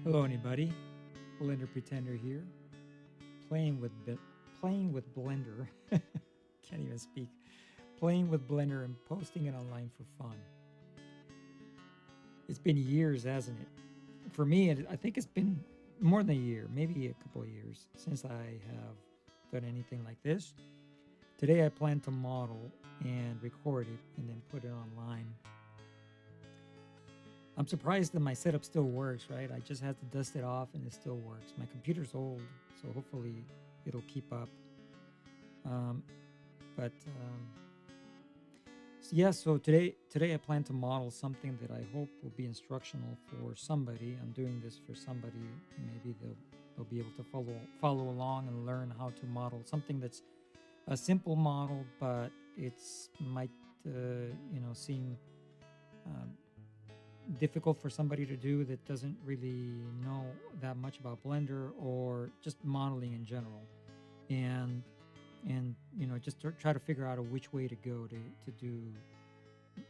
Hello, anybody. Blender Pretender here, playing with playing with Blender. Can't even speak. Playing with Blender and posting it online for fun. It's been years, hasn't it? For me, I think it's been more than a year, maybe a couple of years since I have done anything like this. Today, I plan to model and record it and then put it online. I'm surprised that my setup still works, right? I just had to dust it off and it still works. My computer's old, so hopefully it'll keep up. Um, but yeah, so today I plan to model something that I hope will be instructional for somebody. I'm doing this for somebody. Maybe they'll be able to follow along and learn how to model something that's a simple model, but it's might seem um, difficult for somebody to do that doesn't really know that much about Blender or just modeling in general, and just to try to figure out which way to go to do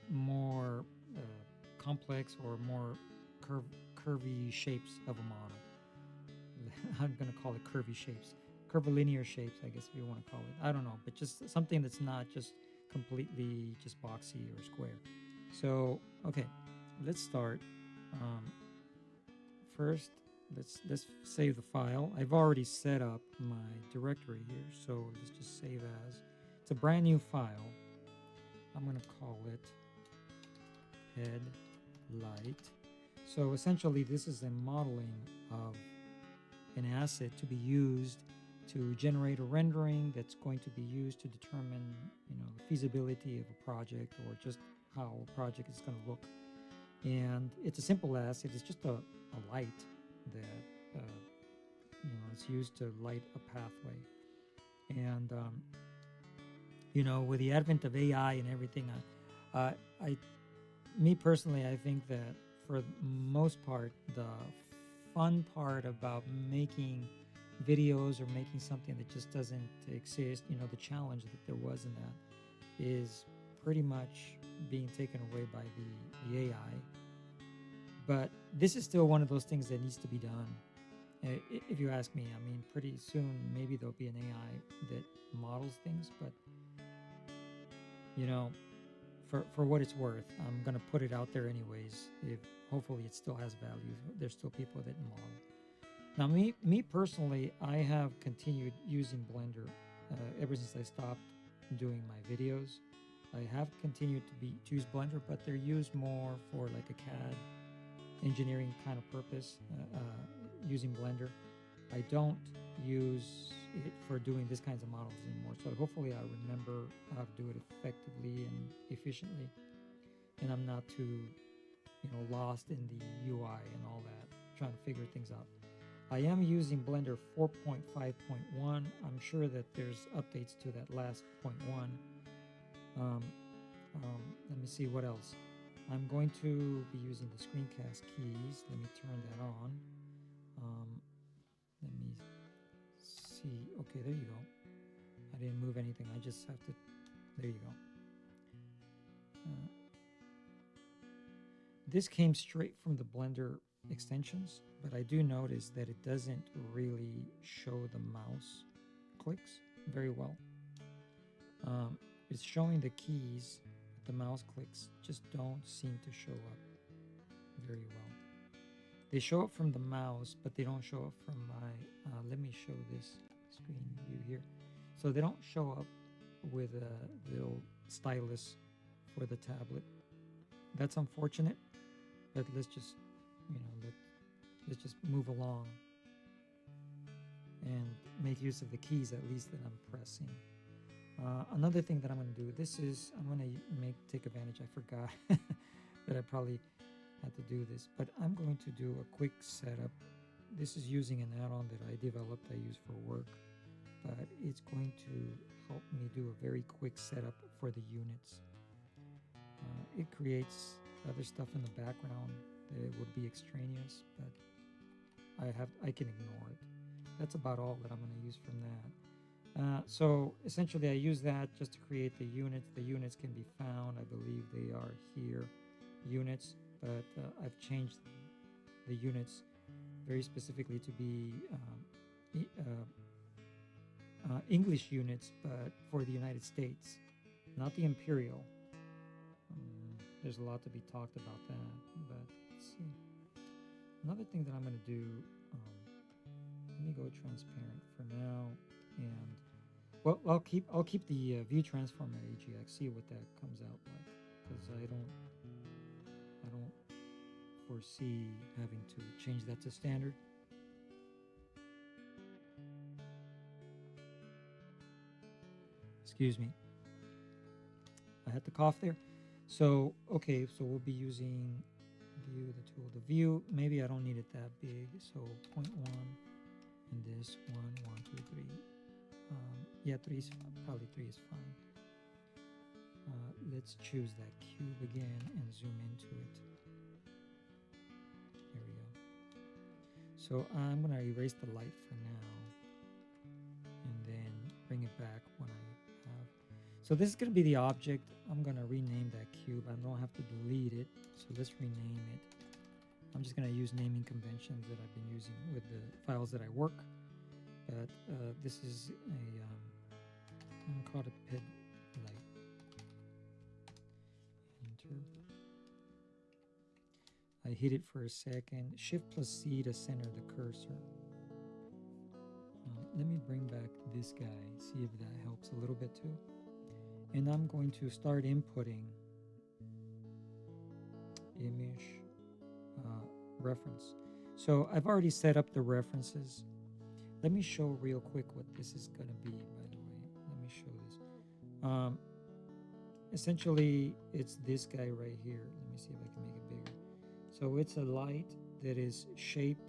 more complex or more curvy shapes of a model. I'm going to call it curvy shapes, curvilinear shapes, I guess, if you want to call it. I don't know, but just something that's not just completely just boxy or square. So okay, let's start. Um, First, let's save the file. I've already set up my directory here, so let's just save as. It's a brand new file. I'm going to call it headlight. So essentially, this is a modeling of an asset to be used to generate a rendering that's going to be used to determine, the feasibility of a project or just how a project is going to look. And it's a simple asset. It's just a light that it's used to light a pathway. And with the advent of AI and everything, me personally, I think that for the most part, the fun part about making videos or making something that just doesn't exist, the challenge that there was in that is pretty much being taken away by the AI. But this is still one of those things that needs to be done. If you ask me, I mean, pretty soon maybe there'll be an AI that models things, but for what it's worth, I'm gonna put it out there anyways. If hopefully it still has value, there's still people that model. Now, me personally, I have continued using Blender ever since I stopped doing my videos. I have continued to use Blender, but they're used more for like a CAD engineering kind of purpose, using Blender. I don't use it for doing these kinds of models anymore. So hopefully I remember how to do it effectively and efficiently, and I'm not too, lost in the UI and all that, trying to figure things out. I am using Blender 4.5.1. I'm sure that there's updates to that last point one. Let me see what else. I'm going to be using the screencast keys. Let me turn that on. Let me see. Okay, there you go. I didn't move anything. I just have to. There you go. This came straight from the Blender extensions, but I do notice that it doesn't really show the mouse clicks very well. It's showing the keys, but the mouse clicks just don't seem to show up very well. They show up from the mouse, but they don't show up from my, let me show this screen view here. So they don't show up with a little stylus for the tablet. That's unfortunate, but let's just, let's just move along and make use of the keys at least that I'm pressing. Another thing that I'm going to do, I'm going to take advantage. I forgot that I probably had to do this, but I'm going to do a quick setup. This is using an add-on that I developed, I use for work, but it's going to help me do a very quick setup for the units. It creates other stuff in the background that would be extraneous, but I can ignore it. That's about all that I'm going to use from that. So essentially I use that just to create the units. The units can be found, I believe they are here, units, but I've changed the units very specifically to be English units, but for the United States, not the Imperial. There's a lot to be talked about that, but let's see. Another thing that I'm going to do, let me go transparent for now, and well, I'll keep the view transform at AGX, see what that comes out like, because I don't foresee having to change that to standard. Excuse me, I had to cough there. So okay, so we'll be using view, the tool, the view. Maybe I don't need it that big, so 0.1 and this 1, 2, 3. Yeah, 3 is probably 3 is fine. Let's choose that cube again and zoom into it. There we go. So I'm gonna erase the light for now, and then bring it back when I have. So this is gonna be the object. I'm gonna rename that cube. I don't have to delete it. So let's rename it. I'm just gonna use naming conventions that I've been using with the files that I work. But this is I'm gonna call it ped light. Enter. I hit it for a second. Shift plus C to center the cursor. Let me bring back this guy, see if that helps a little bit too. And I'm going to start inputting image reference. So I've already set up the references. Let me show real quick what this is going to be, by the way. Let me show this. Essentially, it's this guy right here. Let me see if I can make it bigger. So it's a light that is shaped,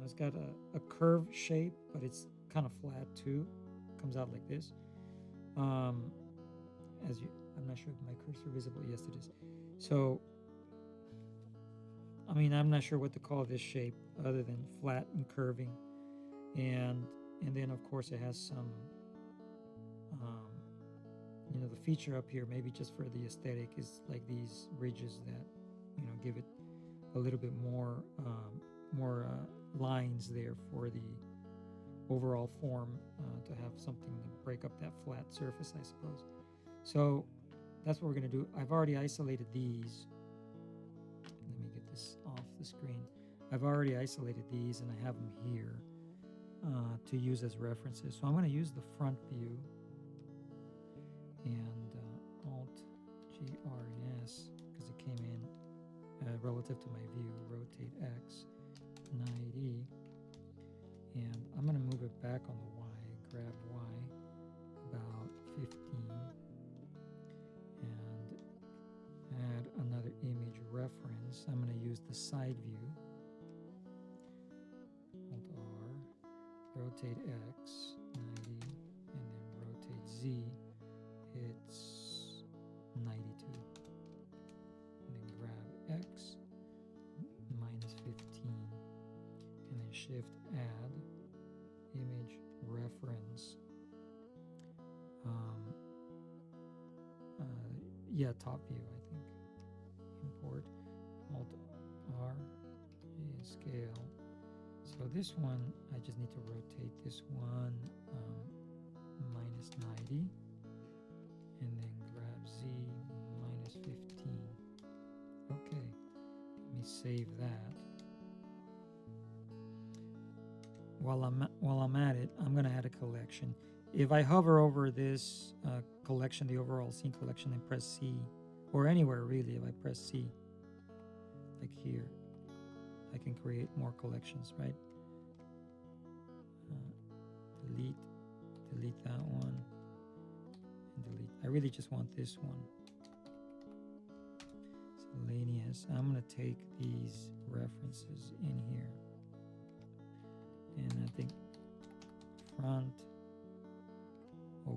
it's got a curved shape, but it's kind of flat too. Comes out like this. I'm not sure if my cursor visible. Yes, it is. So, I mean, I'm not sure what to call this shape other than flat and curving. And then of course it has some, the feature up here, maybe just for the aesthetic, is like these ridges that, give it a little bit more lines there for the overall form, to have something to break up that flat surface, I suppose. So that's what we're going to do. I've already isolated these. Let me get this off the screen. I've already isolated these and I have them here to use as references. So I'm going to use the front view and Alt G R and S, because it came in relative to my view. Rotate X 90, and I'm going to move it back on the Y. Grab Y about 15 and add another image reference. I'm going to use the side view. Alt R, rotate X 90, and then rotate Z. It's 92. And then grab X minus 15, and then shift add image reference. Top view, I think. Import Alt R and scale. So this one, I just need to rotate this one minus 90, and then grab Z minus 15. Okay, let me save that. While I'm at it, I'm going to add a collection. If I hover over this collection, the overall scene collection, and press C, or anywhere really, if I press C, like here, I can create more collections, right? Delete that one, and delete. I really just want this one. Miscellaneous. I'm going to take these references in here, and I think front.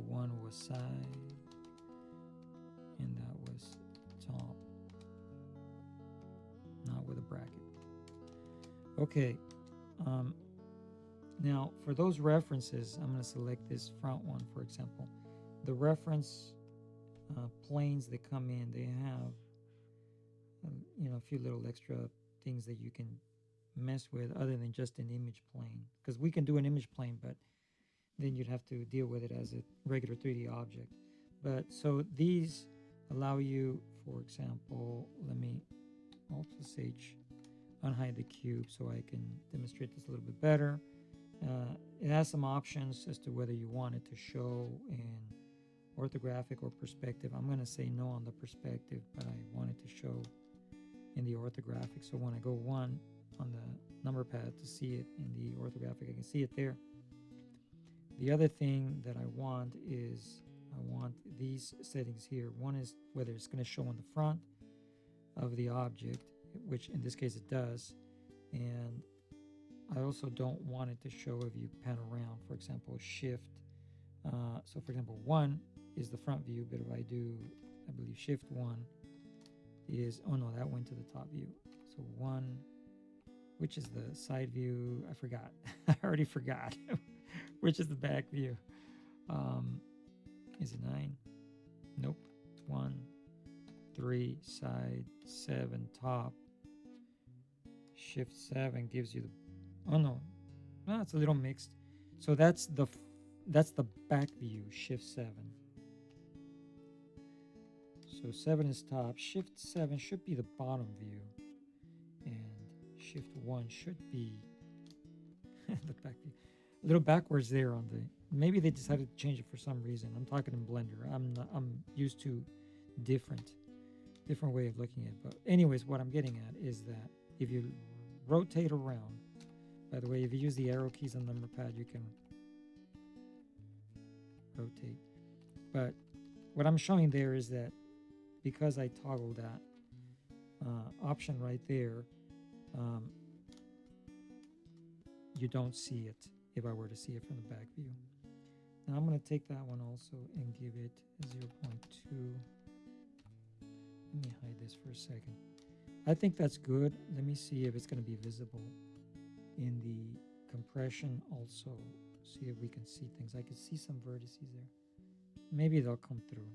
One was side, and that was top, not with a bracket. Okay, now for those references, I'm going to select this front one, for example. The reference planes that come in, they have a few little extra things that you can mess with other than just an image plane, because we can do an image plane, but then you'd have to deal with it as a regular 3D object. But so these allow you, for example, let me Alt+H unhide the cube so I can demonstrate this a little bit better. It has some options as to whether you want it to show in orthographic or perspective. I'm going to say no on the perspective, but I want it to show in the orthographic. So when I go 1 on the number pad to see it in the orthographic, I can see it there. The other thing that I want is I want these settings here. One is whether it's going to show on the front of the object, which in this case it does. And I also don't want it to show if you pan around, for example, shift. So for example, 1 is the front view, but if I do, I believe shift 1 is, oh no, that went to the top view. So 1, which is the side view? I forgot. I already forgot. Which is the back view? Is it 9? Nope. 1, 3, side, 7, top. Shift 7 gives you the, oh no, it's a little mixed. So that's the back view, shift 7. So 7 is top. Shift 7 should be the bottom view, and shift 1 should be the back view. A little backwards there on the. Maybe they decided to change it for some reason. I'm talking in Blender. I'm used to different way of looking at it. But anyways, what I'm getting at is that if you rotate around. By the way, if you use the arrow keys on the number pad, you can rotate. But what I'm showing there is that because I toggle that option right there, you don't see it if I were to see it from the back view. Now I'm going to take that one also and give it 0.2. Let me hide this for a second. I think that's good. Let me see if it's going to be visible in the compression also. See if we can see things. I can see some vertices there. Maybe they'll come through.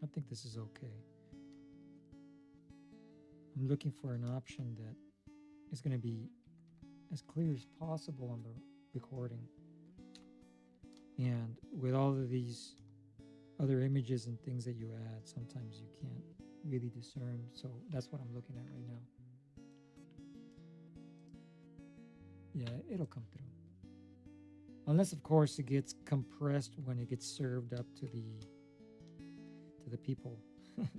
I think this is okay. I'm looking for an option that is going to be as clear as possible on the recording. And with all of these other images and things that you add, sometimes you can't really discern. So that's what I'm looking at right now. Yeah, it'll come through. Unless, of course, it gets compressed when it gets served up to the people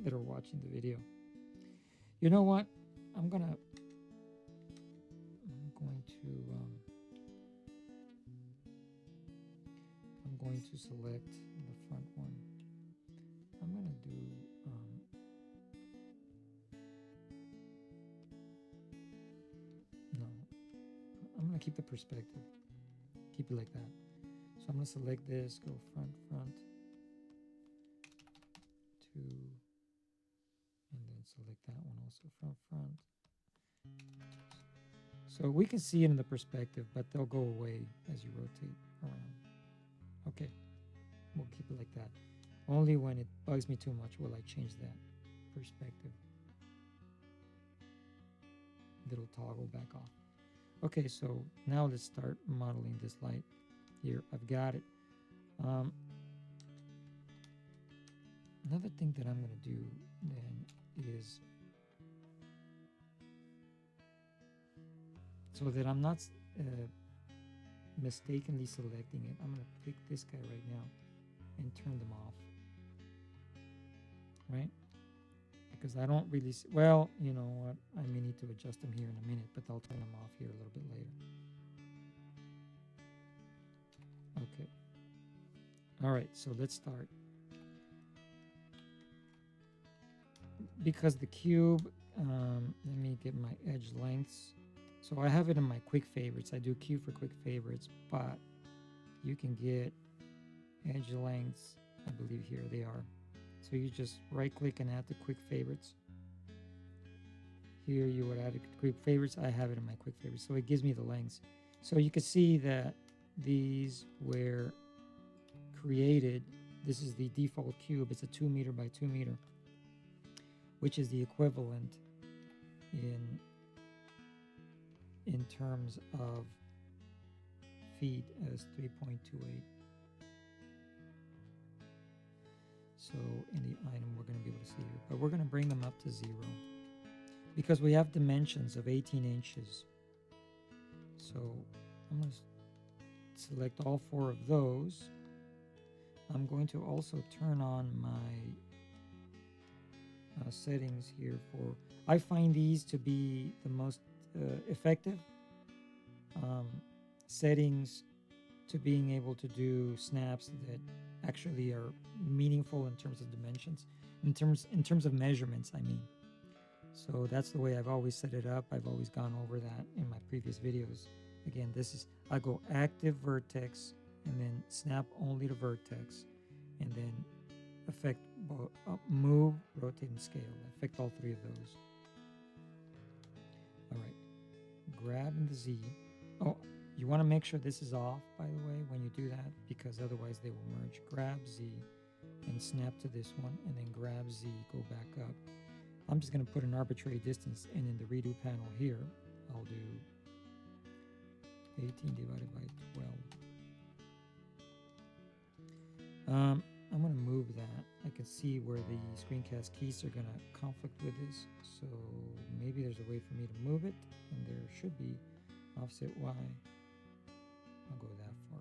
that are watching the video. You know what? I'm going to select the front one. I'm going to do no. I'm going to keep the perspective. Keep it like that. So I'm going to select this, go front, 2, and then select that one also, front. So we can see it in the perspective, but they'll go away as you rotate around. Okay, we'll keep it like that. Only when it bugs me too much will I change that perspective. It'll toggle back off. Okay, so now let's start modeling this light. Here, I've got it. Another thing that I'm going to do then is, so that I'm not mistakenly selecting it, I'm going to pick this guy right now and turn them off. Right? Because I don't really see, well, you know what, I may need to adjust them here in a minute, but I'll turn them off here a little bit later. Okay. All right, so let's start. Because the cube, let me get my edge lengths. So I have it in my quick favorites. I do cube for quick favorites, but you can get edge lengths, I believe here they are. So you just right click and add the quick favorites. Here you would add a quick favorites. I have it in my quick favorites. So it gives me the lengths. So you can see that these were created. This is the default cube. It's a 2 meter by 2 meter, which is the equivalent in in terms of feet as 3.28. So in the item, we're going to be able to see here, but we're going to bring them up to 0 because we have dimensions of 18 inches. So I'm going to select all 4 of those. I'm going to also turn on my settings here for, I find these to be the most effective settings to being able to do snaps that actually are meaningful in terms of dimensions, in terms of measurements, I mean. So that's the way I've always set it up. I've always gone over that in my previous videos. Again, this is, I go active vertex and then snap only to vertex, and then affect move, rotate, and scale. Affect all 3 of those. All right, grab in the Z. Oh, you want to make sure this is off, by the way, when you do that, because otherwise they will merge. Grab Z and snap to this one, and then grab Z, go back up. I'm just going to put an arbitrary distance, and in the redo panel here, I'll do 18 divided by 12. I'm going to move that. I can see where the screencast keys are going to conflict with this, so maybe there's a way for me to move it, and there should be offset Y. I'll go that far,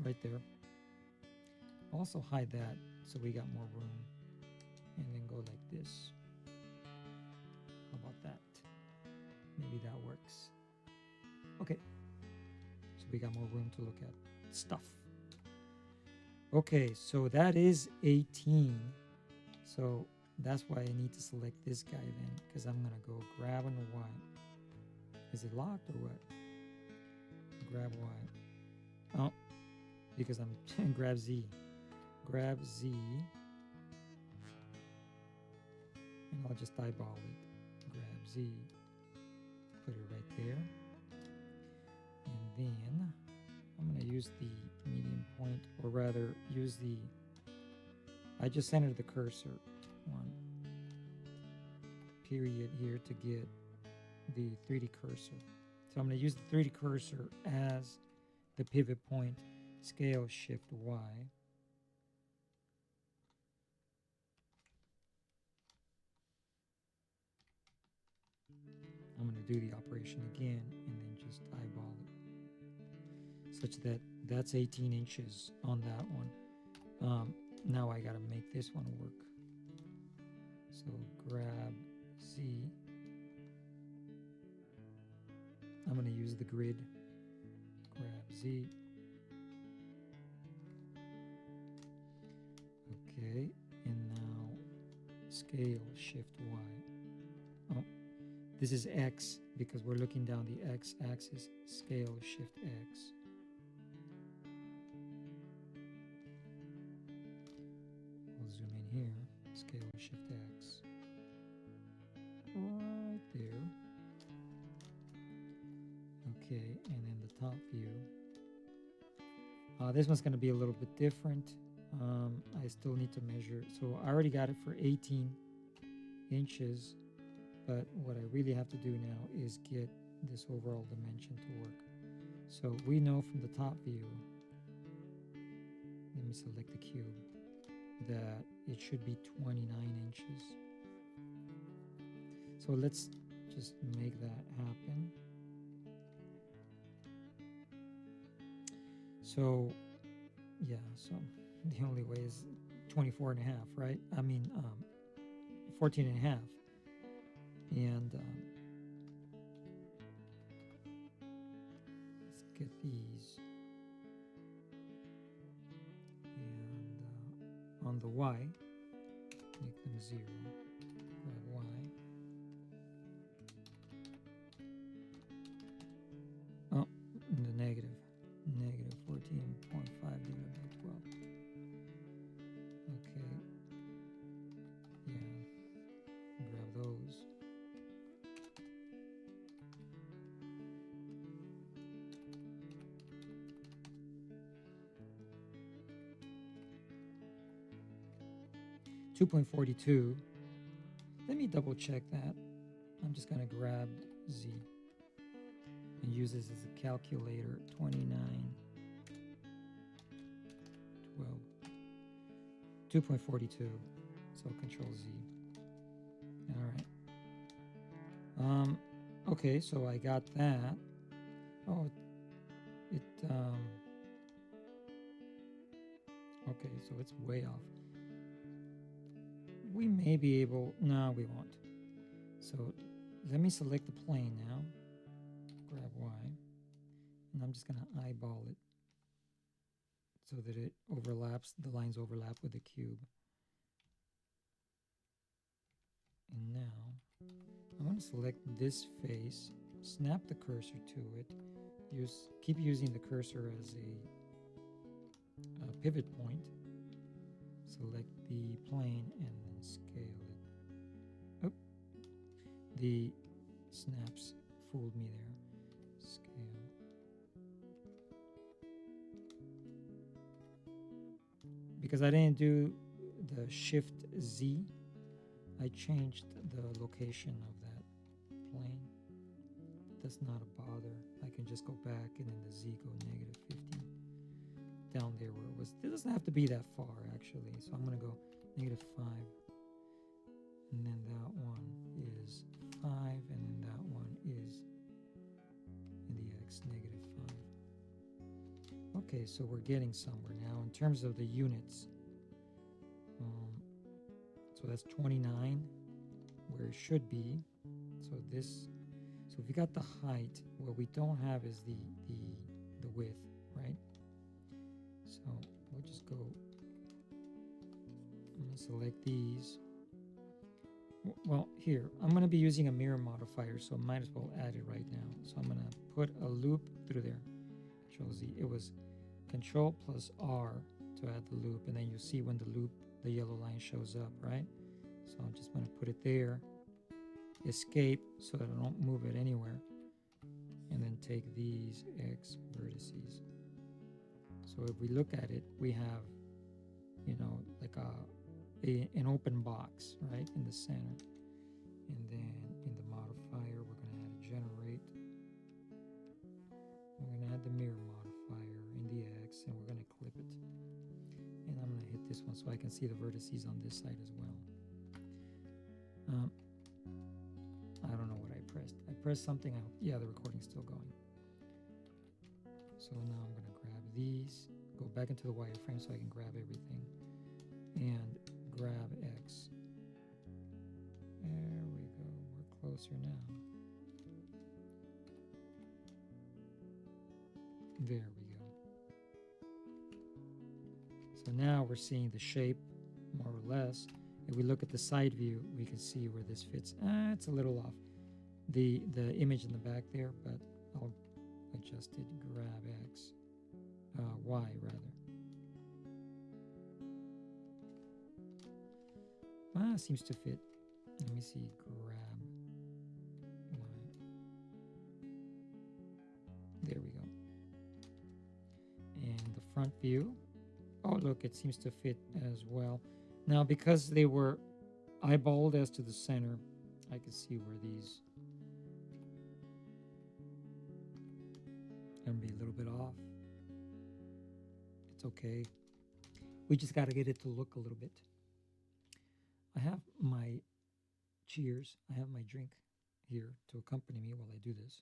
right there. Also hide that so we got more room, and then go like this. How about that? Maybe that works. Okay, so we got more room to look at stuff. Okay, so that is 18. So that's why I need to select this guy then, because I'm gonna go grab on the Y. Is it locked or what? Grab Y. Oh, because I'm grab Z. Grab Z. And I'll just eyeball it. Grab Z. Put it right there. And then I'm going to use the medium point, or rather use the, I just centered the cursor one period here to get the 3D cursor. So I'm going to use the 3D cursor as the pivot point, scale shift Y. I'm going to do the operation again and then just eyeball it, such that that's 18 inches on that one. Now I got to make this one work. So grab Z. I'm going to use the grid. Grab Z. Okay, and now scale shift Y. Oh, this is X because we're looking down the X axis. Scale shift X. I'll zoom in here. Scale shift X. Right there. Okay, and then the top view. This one's going to be a little bit different. I still need to measure. So I already got it for 18 inches. But what I really have to do now is get this overall dimension to work. So we know from the top view, let me select the cube, that it should be 29 inches. So let's just make that happen. So, yeah, so the only way is 24 and a half, right? I mean, 14 and a half. And let's get these. And on the Y, make them 0. Grab Y. Oh, the negative. Negative 14.5 divided by 12. Okay. Yeah. Grab those. .42. Let me double check that. I'm just going to grab Z. and use this as a calculator. 29, 12, 2.42. So Control Z. All right. Okay, so I got that. Oh, it okay, so it's way off. We may be able, no, we won't. So let me select the plane now. Grab Y, and I'm just gonna eyeball it so that it overlaps, the lines overlap with the cube. And now I'm going to select this face, snap the cursor to it, keep using the cursor as a pivot point, select the plane, and then scale it. Oh, the snaps fooled me there. Scale. Because I didn't do the Shift Z, I changed the location of that plane. That's not a bother. I can just go back and then the Z go -15 down there where it was. It doesn't have to be that far actually. So I'm going to go -5, and then that one is 5, and then that one is in the X -5. Okay, so we're getting somewhere now in terms of the units. So that's 29 where it should be. So if you got the height, what we don't have is the width, right? So we'll just go, I'm going to select these. Well, here, I'm going to be using a mirror modifier, so I might as well add it right now. So I'm going to put a loop through there. Control Z. It was Control plus R to add the loop, and then you see when the yellow line shows up, right? So I'm just going to put it there, escape so that I don't move it anywhere, and then take these X vertices. So if we look at it, we have, like an open box, right, in the center. And then in the modifier, we're going to add a generate. We're going to add the mirror modifier in the X, and we're going to clip it. And I'm going to hit this one so I can see the vertices on this side as well. I don't know what I pressed. I pressed something. Yeah, the recording's still going. So now I'm going to grab these, go back into the wireframe so I can grab everything, and grab X. There we go. We're closer now. There we go. So now we're seeing the shape more or less. If we look at the side view, we can see where this fits. It's a little off the image in the back there, but I'll adjust it. Grab X, Y rather. Seems to fit. Let me see. Grab Y. There we go. And the front view. Oh, look, it seems to fit as well. Now, because they were eyeballed as to the center, I can see where these are going to be a little bit off. It's okay. We just got to get it to look a little bit. I have my cheers. I have my drink here to accompany me while I do this.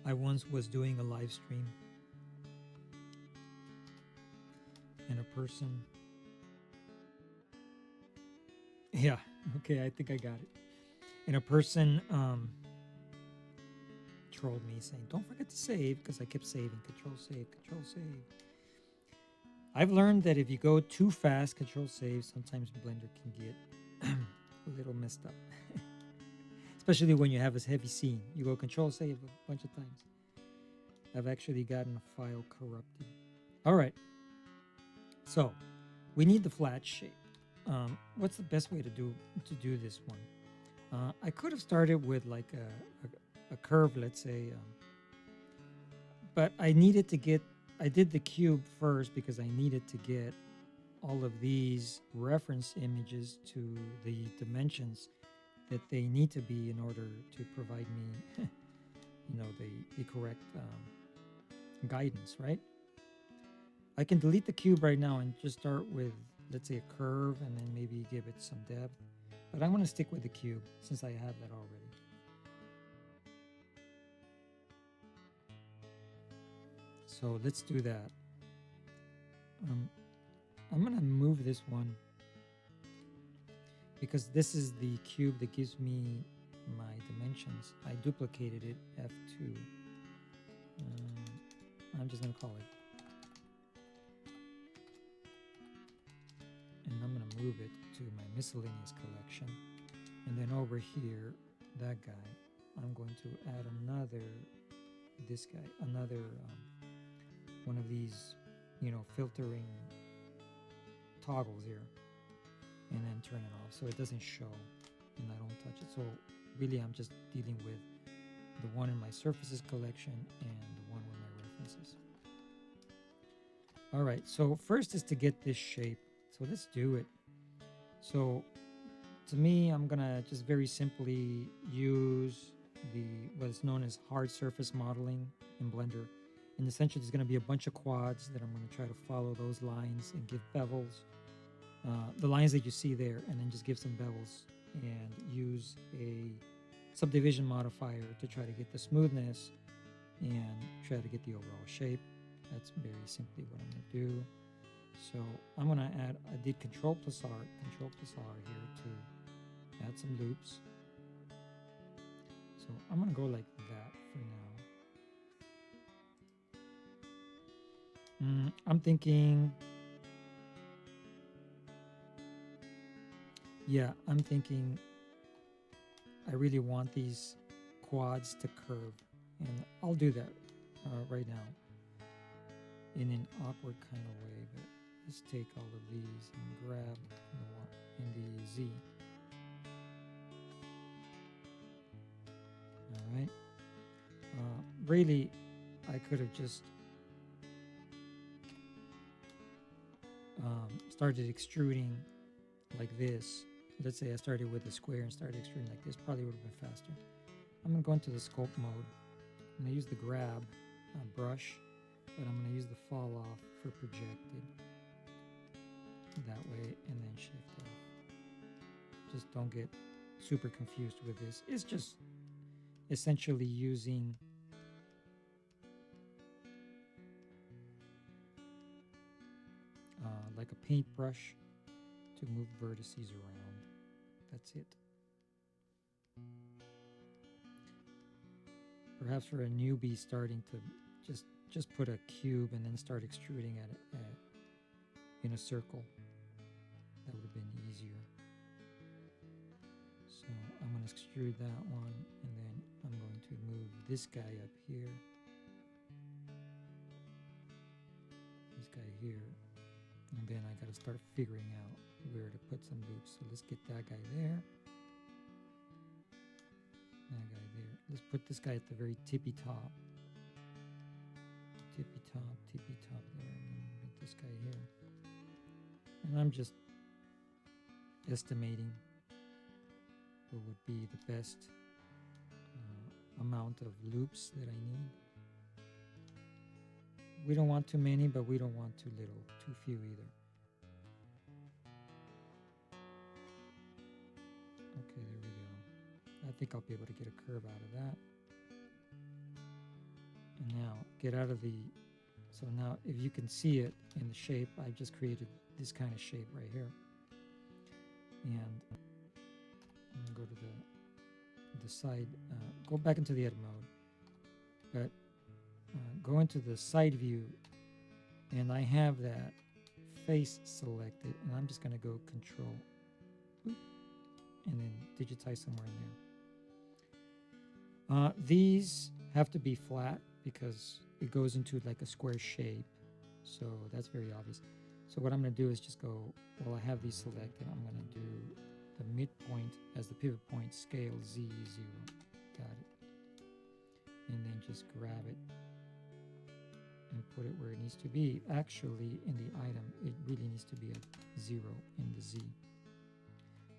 I once was doing a live stream, and a person, yeah, okay, I think I got it. And a person trolled me saying, don't forget to save, because I kept saving, Control save, Control save. I've learned that if you go too fast, Control save, sometimes Blender can get a little messed up. Especially when you have a heavy scene. You go Control save a bunch of times. I've actually gotten a file corrupted. All right. So we need the flat shape. What's the best way to do this one? I could have started with like a curve, let's say, but I did the cube first because I needed to get all of these reference images to the dimensions that they need to be in order to provide me, the correct guidance, right? I can delete the cube right now and just start with, let's say, a curve and then maybe give it some depth. But I'm going to stick with the cube since I have that already. So let's do that. I'm going to move this one because this is the cube that gives me my dimensions. I duplicated it, F2. I'm just going to call it. And I'm going to move it to my miscellaneous collection. And then over here, that guy, I'm going to add this guy, another one of these, filtering toggles here, and then turn it off so it doesn't show and I don't touch it. So really I'm just dealing with the one in my surfaces collection and the one with my references. All right, so first is to get this shape. So let's do it. So to me, I'm gonna just very simply use what's known as hard surface modeling in Blender. And essentially there's gonna be a bunch of quads that I'm gonna try to follow those lines and give bevels, the lines that you see there, and then just give some bevels and use a subdivision modifier to try to get the smoothness and try to get the overall shape. That's very simply what I'm gonna do. So I'm gonna I did Control plus R here to add some loops. So I'm gonna go like that for now. I'm thinking, I really want these quads to curve, and I'll do that right now in an awkward kind of way, but let's take all of these and grab in the Z. All right. Really, I could have just started extruding like this. Let's say I started with a square and started extruding like this. Probably would have been faster. I'm going to go into the sculpt mode. I'm going to use the grab brush, but I'm going to use the fall off for projected. That way, and then shift off. Just don't get super confused with this. It's just essentially using like a paintbrush to move vertices around. That's it. Perhaps for a newbie starting to just put a cube and then start extruding at it in a circle, that would have been easier. So I'm going to extrude that one, and then I'm going to move this guy up here, this guy here, and then I got to start figuring out where to put some loops. So let's get that guy there, that guy there. Let's put this guy at the very tippy top there, and then get this guy here. And I'm just estimating what would be the best amount of loops that I need. We don't want too many, but we don't want too little, too few either. Okay, there we go. I think I'll be able to get a curve out of that. And now get out of so now if you can see it in the shape, I've just created this kind of shape right here. And I'm going to go to the side, go back into the edit mode, but go into the side view, and I have that face selected, and I'm just going to go Control, and then digitize somewhere in there. These have to be flat because it goes into like a square shape, so that's very obvious. So what I'm going to do is just go, I have these selected, I'm going to do the midpoint as the pivot point, scale Z0. Got it. And then just grab it and put it where it needs to be. Actually, in the item, it really needs to be at 0 in the Z.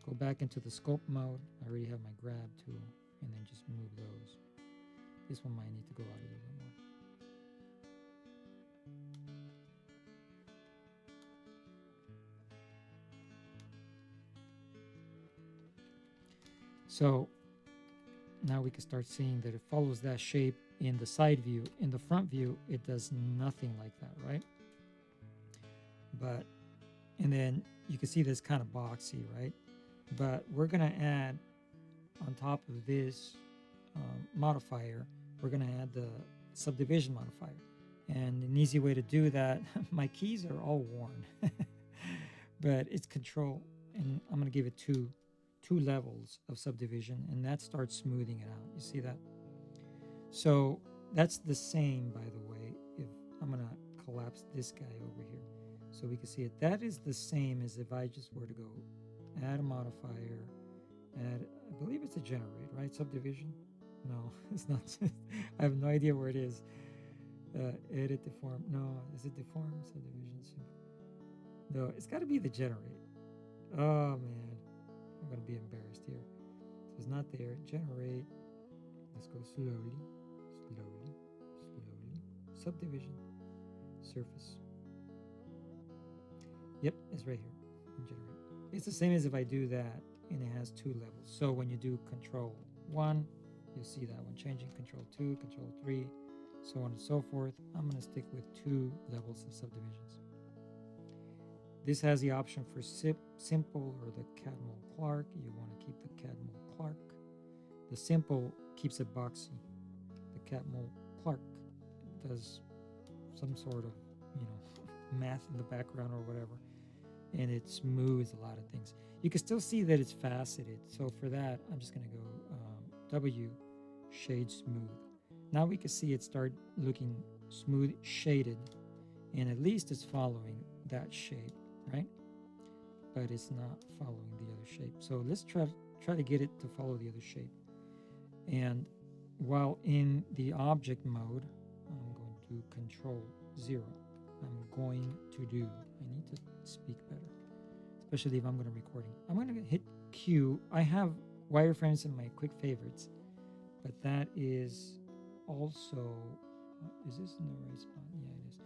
Go back into the scope mode. I already have my grab tool, and then just move those. This one might need to go out a little bit more. So now we can start seeing that it follows that shape in the side view. In the front view, it does nothing like that, right? But, and then you can see this kind of boxy, right? But we're going to add on top of this modifier, we're going to add the subdivision modifier. And an easy way to do that, my keys are all worn, but it's control. And I'm going to give it two levels of subdivision, and that starts smoothing it out. You see that? So that's the same, by the way, if I'm going to collapse this guy over here so we can see it. That is the same as if I just were to go add a modifier, add, I believe it's a generate, right? Subdivision? No, it's not. I have no idea where it is. Edit deform. No, is it deform? Subdivision. No, it's got to be the generate. Oh, man. I'm going to be embarrassed here. So it's not there. Generate. Let's go slowly. Subdivision. Surface. Yep, it's right here. Generate. It's the same as if I do that, and it has 2 levels. So when you do control 1, you'll see that one changing. Control 2, control 3, so on and so forth. I'm going to stick with 2 levels of subdivisions. This has the option for simple or the Cadmol Clark. You want to keep the Cadmol Clark. The simple keeps it boxy. The Cadmol Clark does some sort of, math in the background or whatever, and it smooths a lot of things. You can still see that it's faceted. So for that, I'm just going to go W, shade smooth. Now we can see it start looking smooth shaded, and at least it's following that shape, right? But it's not following the other shape. So let's try to get it to follow the other shape. And while in the object mode, I'm going to control 0. I'm going to do, I need to speak better, especially if I'm going to recording. I'm going to hit Q. I have wireframes in my quick favorites, but that is also, is this in the right spot? Yeah, it is.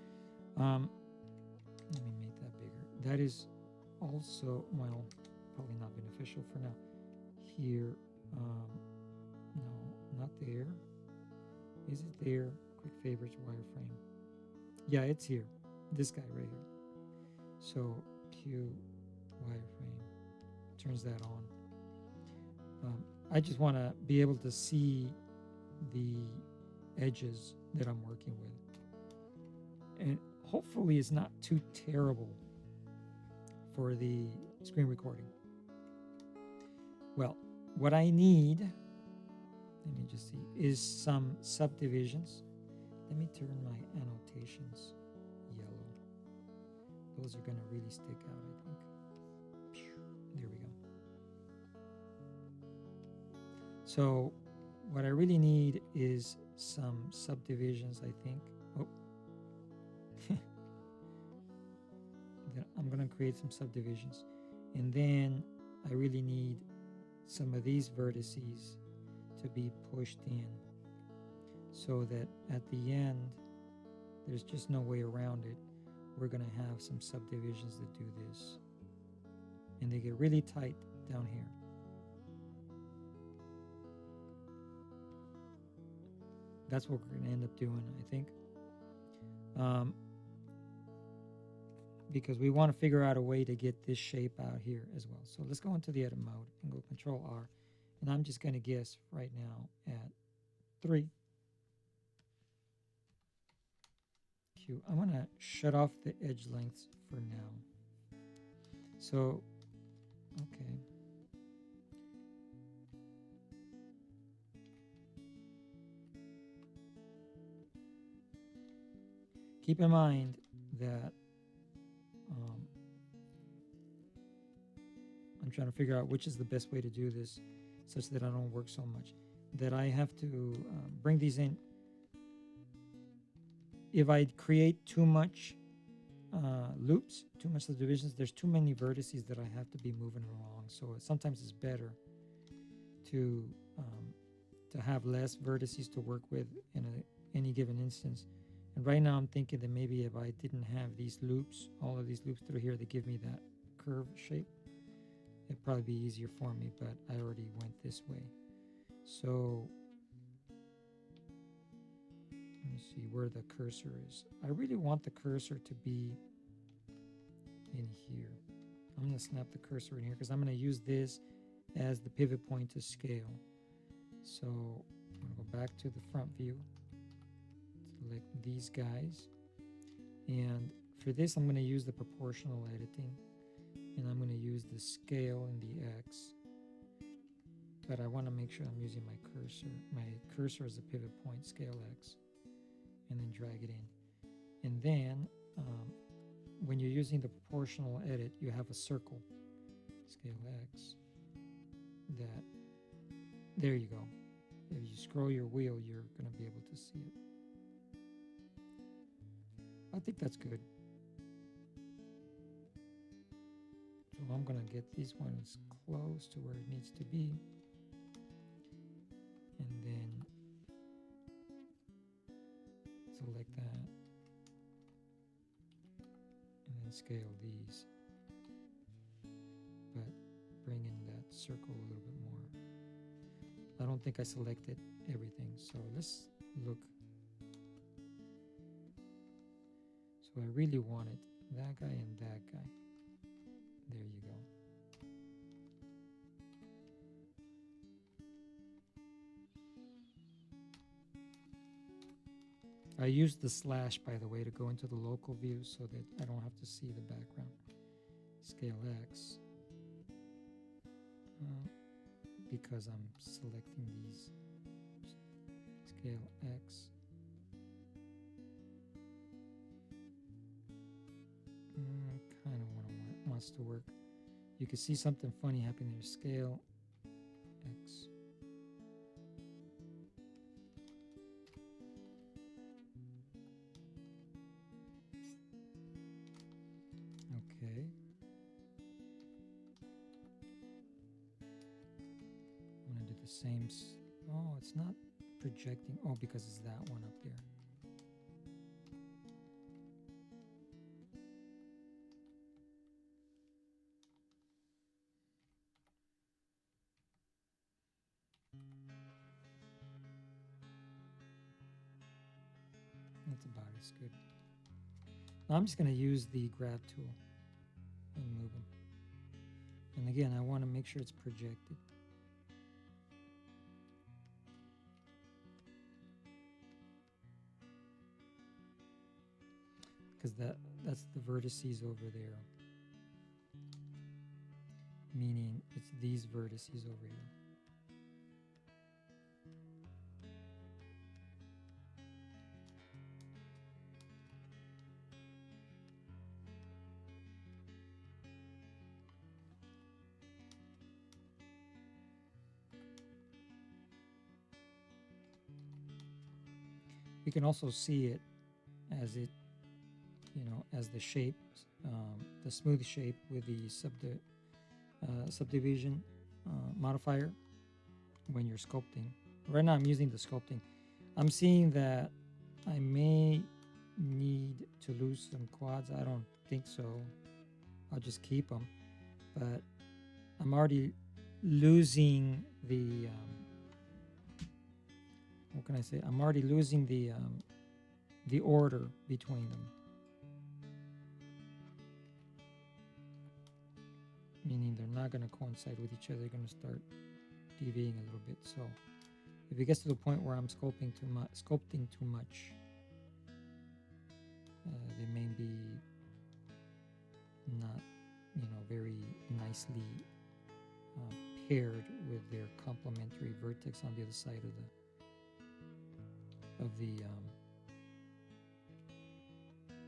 Let me make that bigger. That is also, well, probably not beneficial for now. Here, no, not there. Is it there? Quick favorites wireframe. Yeah, it's here. This guy right here. So Q wireframe turns that on. I just want to be able to see the edges that I'm working with, and hopefully it's not too terrible for the screen recording. Well, what I need, let me just see, is some subdivisions. Let me turn my annotations yellow. Those are going to really stick out, I think. There we go. So what I really need is some subdivisions, I think. Oh. Then I'm going to create some subdivisions. And then I really need some of these vertices to be pushed in, so that at the end, there's just no way around it. We're going to have some subdivisions that do this. And they get really tight down here. That's what we're going to end up doing, I think. Because we want to figure out a way to get this shape out here as well. So let's go into the edit mode and go Control R. And I'm just going to guess right now at 3. Q. I'm going to shut off the edge lengths for now. So, okay. Keep in mind that I'm trying to figure out which is the best way to do this such that I don't work so much. That I have to bring these in. if I create too much loops, too much subdivisions, there's too many vertices that I have to be moving along. So sometimes it's better to have less vertices to work with in any given instance. And right now I'm thinking that maybe if I didn't have these loops, all of these loops through here that give me that curve shape, it'd probably be easier for me, but I already went this way. So let me see where the cursor is. I really want the cursor to be in here. I'm going to snap the cursor in here because I'm going to use this as the pivot point to scale. So I'm going to go back to the front view, select these guys, and for this I'm going to use the proportional editing, and I'm going to use the scale in the X, but I want to make sure I'm using my cursor as a pivot point, scale X, and then drag it in. And then when you're using the proportional edit, you have a circle, scale X, that, there you go. If you scroll your wheel, you're going to be able to see it. I think that's good. So I'm going to get these ones close to where it needs to be. And then select that. And then scale these. But bring in that circle a little bit more. I don't think I selected everything, so let's look. So I really wanted that guy and that guy. There you go. I used the slash, by the way, to go into the local view so that I don't have to see the background. Scale X. Because I'm selecting these. Scale X. Kind of wants to work. You can see something funny happening there. Scale X. Okay. I'm going to do the same. Oh, it's not projecting. Oh, because it's that one up there. That's about as good. Now I'm just going to use the grab tool and move them. And again, I want to make sure it's projected. Because that's the vertices over there. Meaning it's these vertices over here. We can also see it as it, as the shape, the smooth shape with the subdivision modifier when you're sculpting. Right now I'm using the sculpting. I'm seeing that I may need to lose some quads. I don't think so. I'll just keep them. But I'm already losing the what can I say? I'm already losing the order between them. Meaning they're not going to coincide with each other. They're going to start deviating a little bit. So if it gets to the point where I'm sculpting too much, they may be not, very nicely paired with their complementary vertex on the other side of the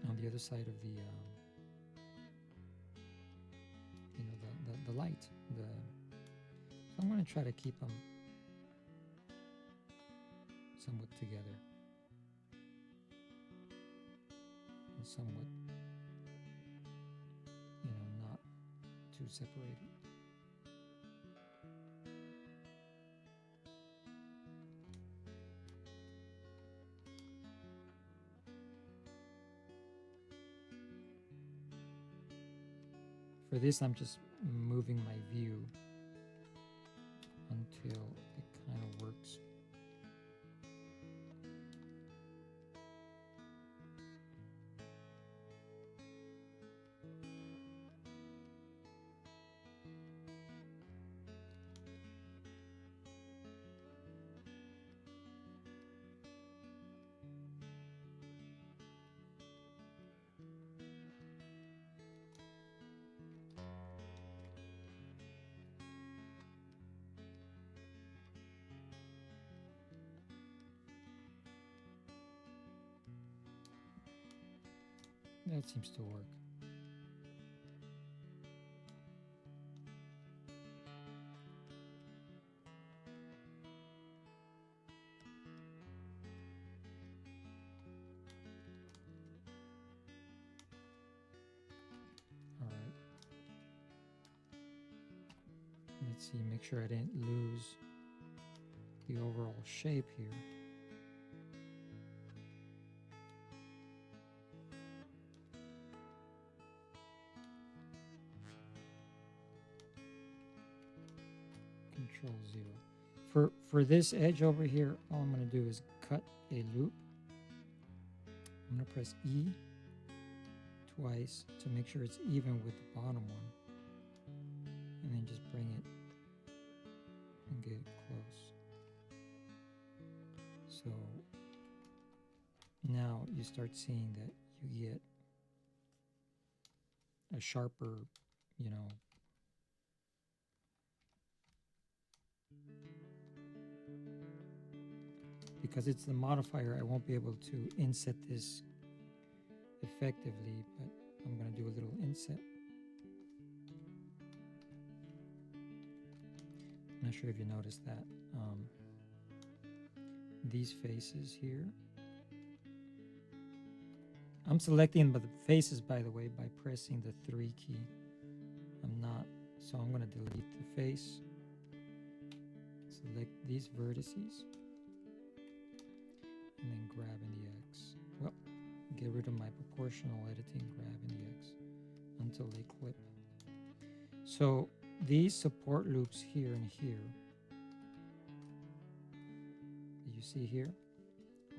on the other side of the the light. So I'm going to try to keep them somewhat together. and somewhat, you know, not too separated. For this, I'm just moving my view until it kind of works. That seems to work. All right. Let's see, make sure I didn't lose the overall shape here. Control 0. For this edge over here, all I'm going to do is cut a loop. I'm going to press E twice to make sure it's even with the bottom one. And then just bring it and get it close. So now you start seeing that you get a sharper, you know, because it's the modifier, I won't be able to inset this effectively, but I'm going to do a little inset. I'm not sure if you noticed that. These faces here, I'm selecting the faces, by the way, by pressing the 3 key. I'm not, so I'm going to delete the face, select these vertices, and then grab in the X. Well, get rid of my proportional editing, grab in the X until they clip. So these support loops here and here, that you see here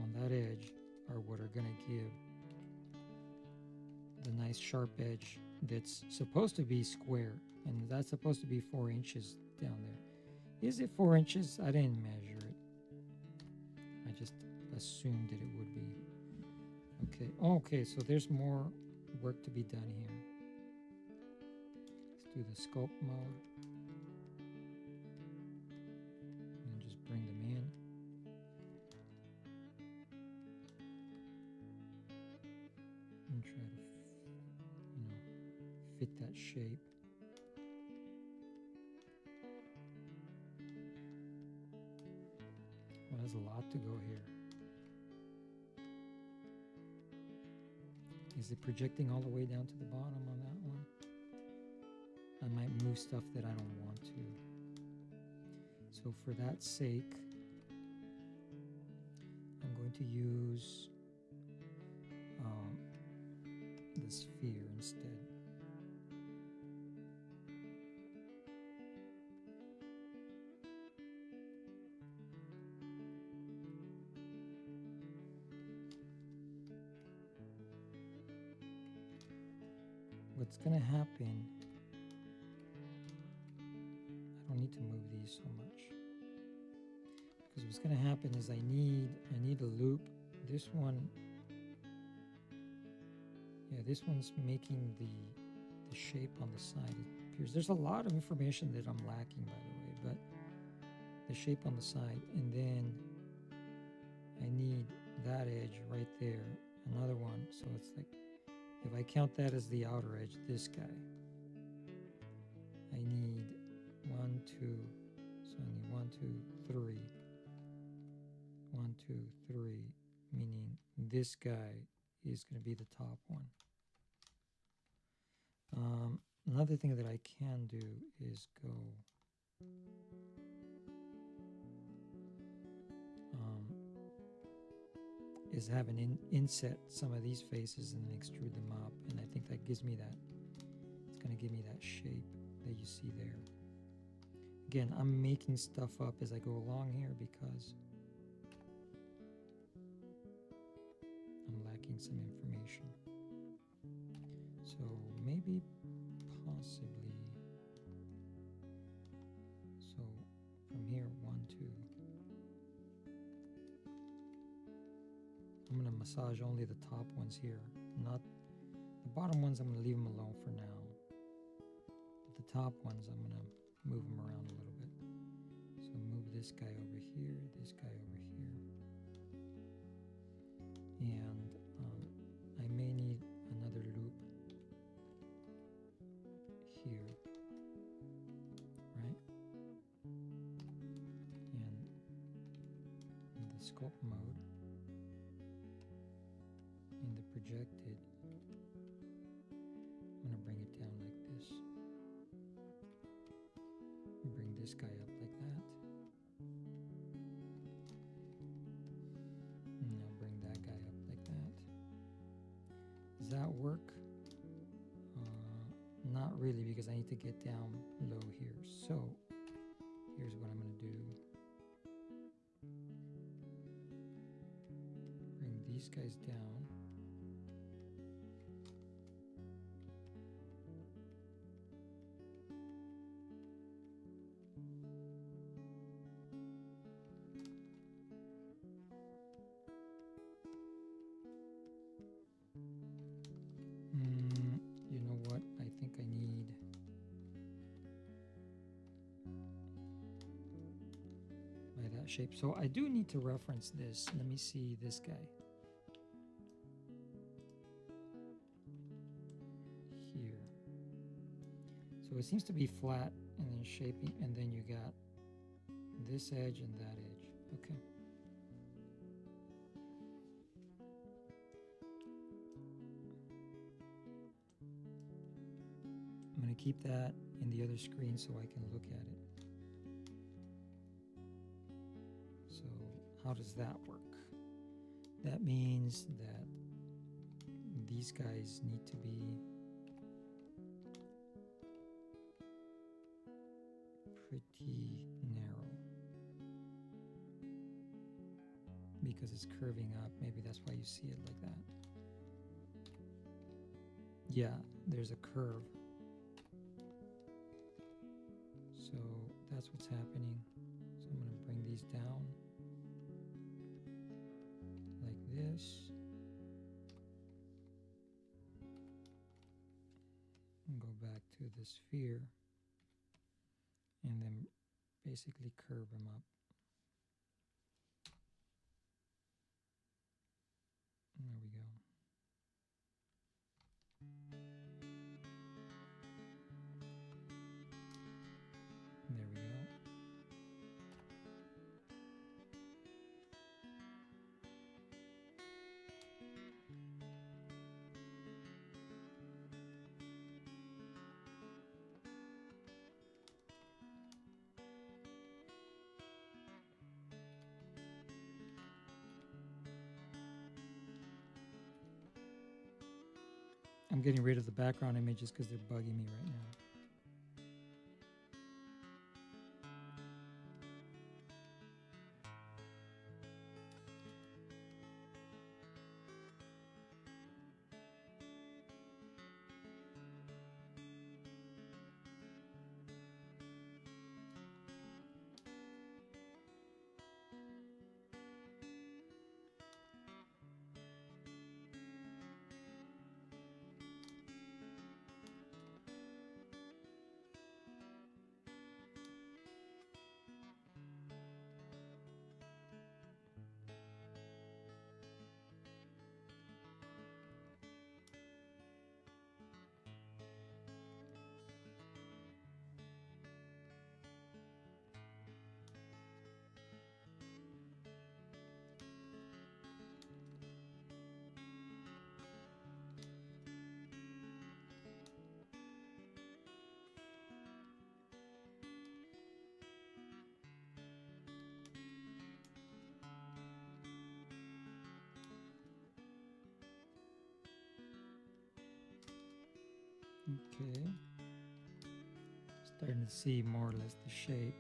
on that edge, are what are going to give the nice sharp edge that's supposed to be square, and that's supposed to be 4 inches down there. Is it 4 inches? I didn't measure it. I just assumed that it would be. Okay. Oh, okay, so there's more work to be done here. Let's do the sculpt mode. And just bring them in. And try to, you know, fit that shape. Well, there's a lot to go here. Is it projecting all the way down to the bottom on that one? I might move stuff that I don't want to. So for that sake, I'm going to use the sphere instead. What's going to happen, I don't need to move these so much, because what's going to happen is I need a loop. This one, yeah, this one's making the shape on the side. It appears there's a lot of information that I'm lacking, by the way, but the shape on the side, and then I need that edge right there, another one. So it's like, if I count that as the outer edge, this guy, I need 1, 2, so I need 1, 2, 3, 1, 2, 3, meaning this guy is going to be the top one. Another thing that I can do is go is have an inset some of these faces and then extrude them up, and I think that gives me that, it's going to give me that shape that you see there. Again, I'm making stuff up as I go along here because I'm lacking some information. So maybe, possibly, so from here, 1, 2. I'm going to massage only the top ones here, not the bottom ones. I'm going to leave them alone for now. But the top ones, I'm going to move them around a little bit. So move this guy over here, this guy over here. And I may need another loop here, right? And in the sculpt mode, in the projected, I'm going to bring it down like this. Bring this guy up like that. And now bring that guy up like that. Does that work? Not really, because I need to get down low here. So here's what I'm going to do. Bring these guys down. You know what? I think I need by that shape. So I do need to reference this. Let me see this guy here. So it seems to be flat and then shaping, and then you got this edge and that edge. Okay. I'm going to keep that in the other screen so I can look at it. So how does that work? That means that these guys need to be pretty narrow because it's curving up. Maybe that's why you see it like that. Yeah, there's a curve. So that's what's happening. So I'm going to bring these down like this. And go back to the sphere. And then basically curve them up. And there we go. There we go. I'm getting rid of the background images because they're bugging me right now. Okay. Starting to see more or less the shape.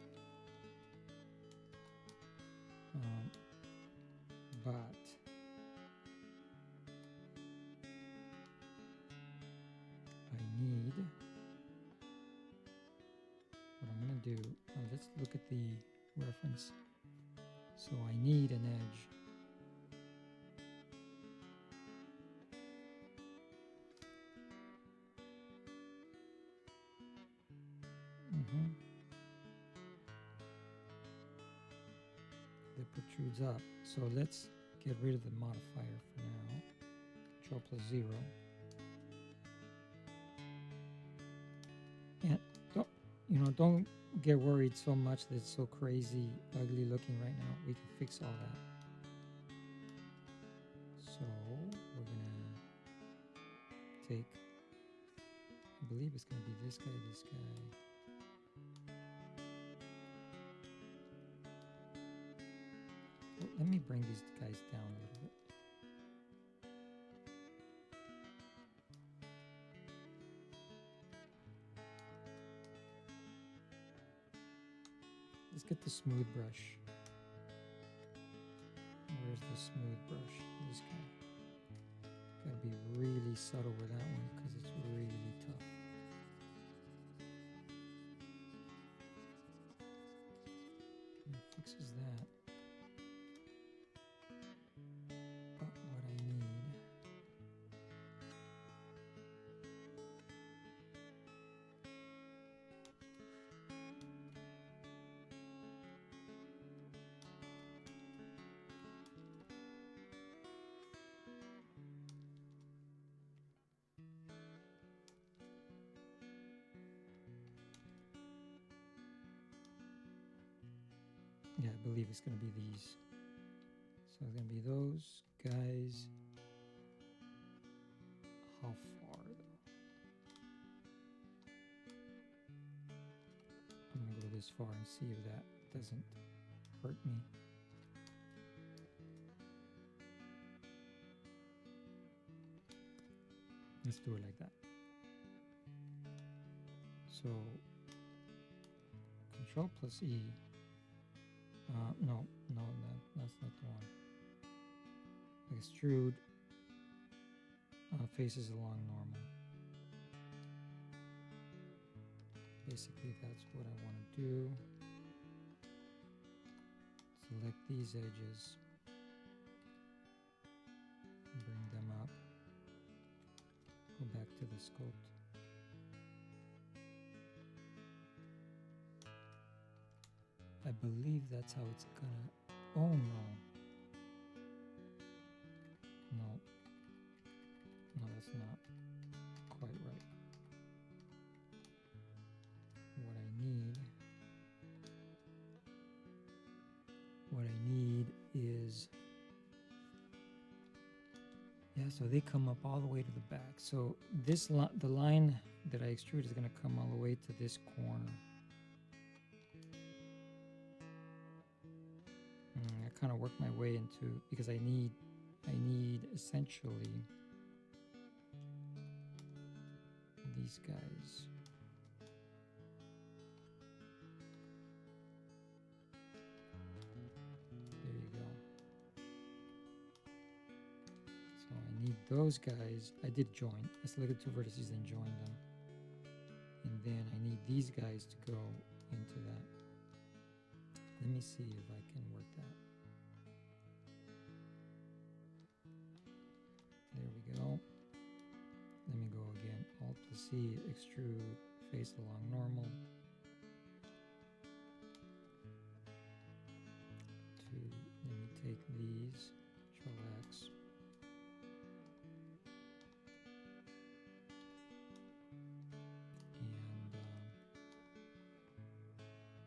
But I need, what I'm going to do, let's look at the reference. So I need an edge. That protrudes up. So let's get rid of the modifier for now. Control plus 0. And don't get worried so much that it's so crazy, ugly looking right now. We can fix all that. So we're gonna take, I believe it's gonna be this guy. Well, let me bring these guys down a little bit. Let's get the smooth brush. Where's the smooth brush? This guy. Gotta be really subtle with that one because it's really tough. And it fixes that. But what I need, yeah, I believe it's gonna be these. So it's gonna be those guys. How far though? I'm gonna go this far and see if that doesn't hurt me. Let's do it like that. So Control plus E. No, that's not the one. Extrude faces along normal. Basically, that's what I want to do. Select these edges. Bring them up. Go back to the sculpt. I believe that's how it's gonna, oh no. No, that's not quite right. What I need is, yeah, so they come up all the way to the back. So this the line that I extrude is gonna come all the way to this corner. I kind of work my way into, because I need essentially these guys. There you go. So I need those guys. I did join. I selected two vertices and joined them. And then I need these guys to go into that. Let me see if I can work that. There we go. Let me go again. Alt plus C, extrude, face along normal. Let me take these, Control X. And,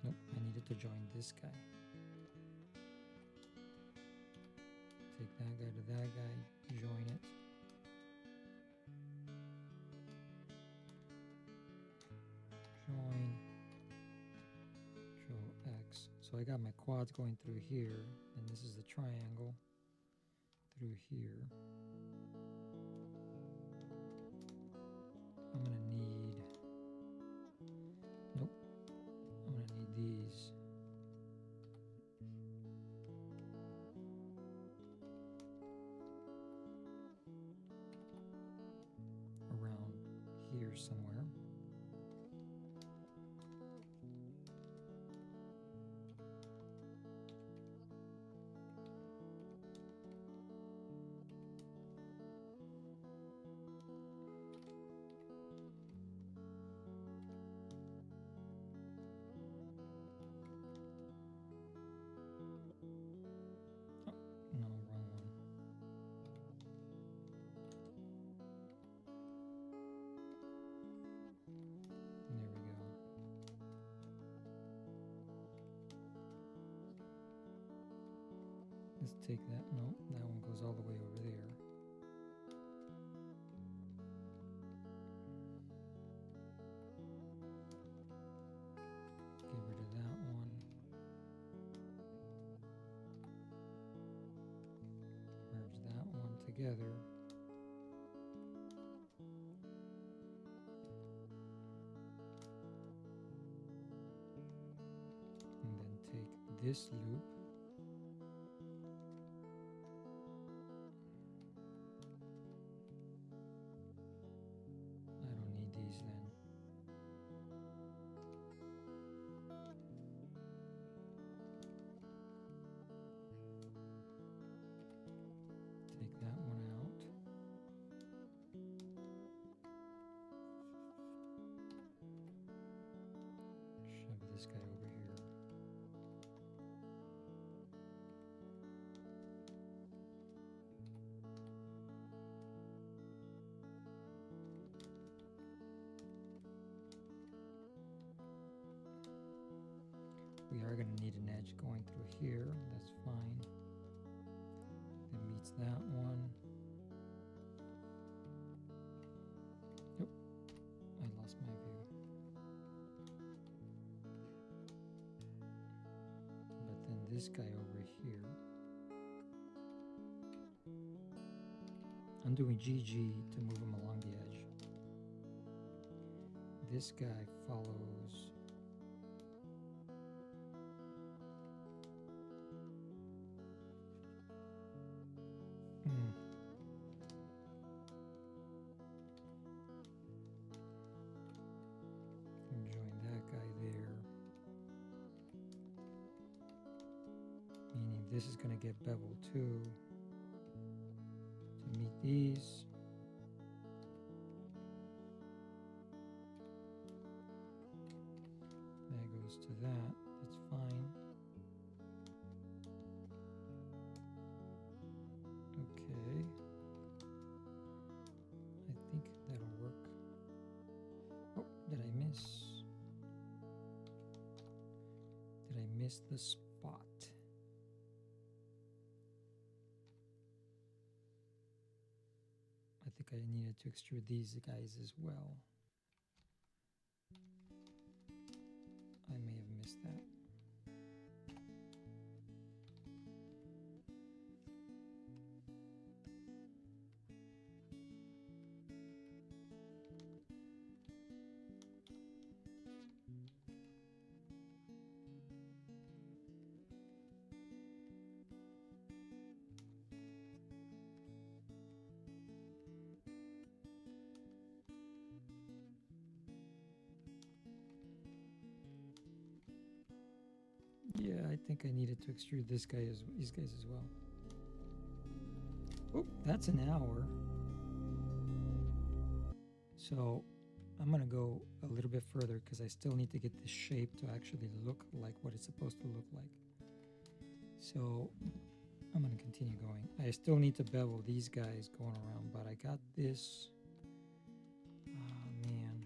nope, I needed to join this guy. Take that guy to that guy, join it. Join, Control X. So I got my quads going through here, and this is the triangle through here. I'm gonna need Let's take that. No, that one goes all the way over there. Get rid of that one. Merge that one together. And then take this loop. I don't need these then. Take that one out. Shove this guy over here. We are going to need an edge going through here. That's fine. That meets that one. Yep, I lost my view. But then this guy over here, I'm doing GG to move him along the edge. This guy follows. Join that guy there. Meaning this is going to get beveled too to meet these. That goes to that. That's fine. Okay. I think that'll work. Oh, did I miss? Did I miss the spot? I think I needed to extrude these guys as well. I may have missed that. Yeah, I think I needed to extrude these guys as well. Oh, that's an hour. So I'm gonna go a little bit further because I still need to get this shape to actually look like what it's supposed to look like. So I'm gonna continue going. I still need to bevel these guys going around, but I got this. Oh man,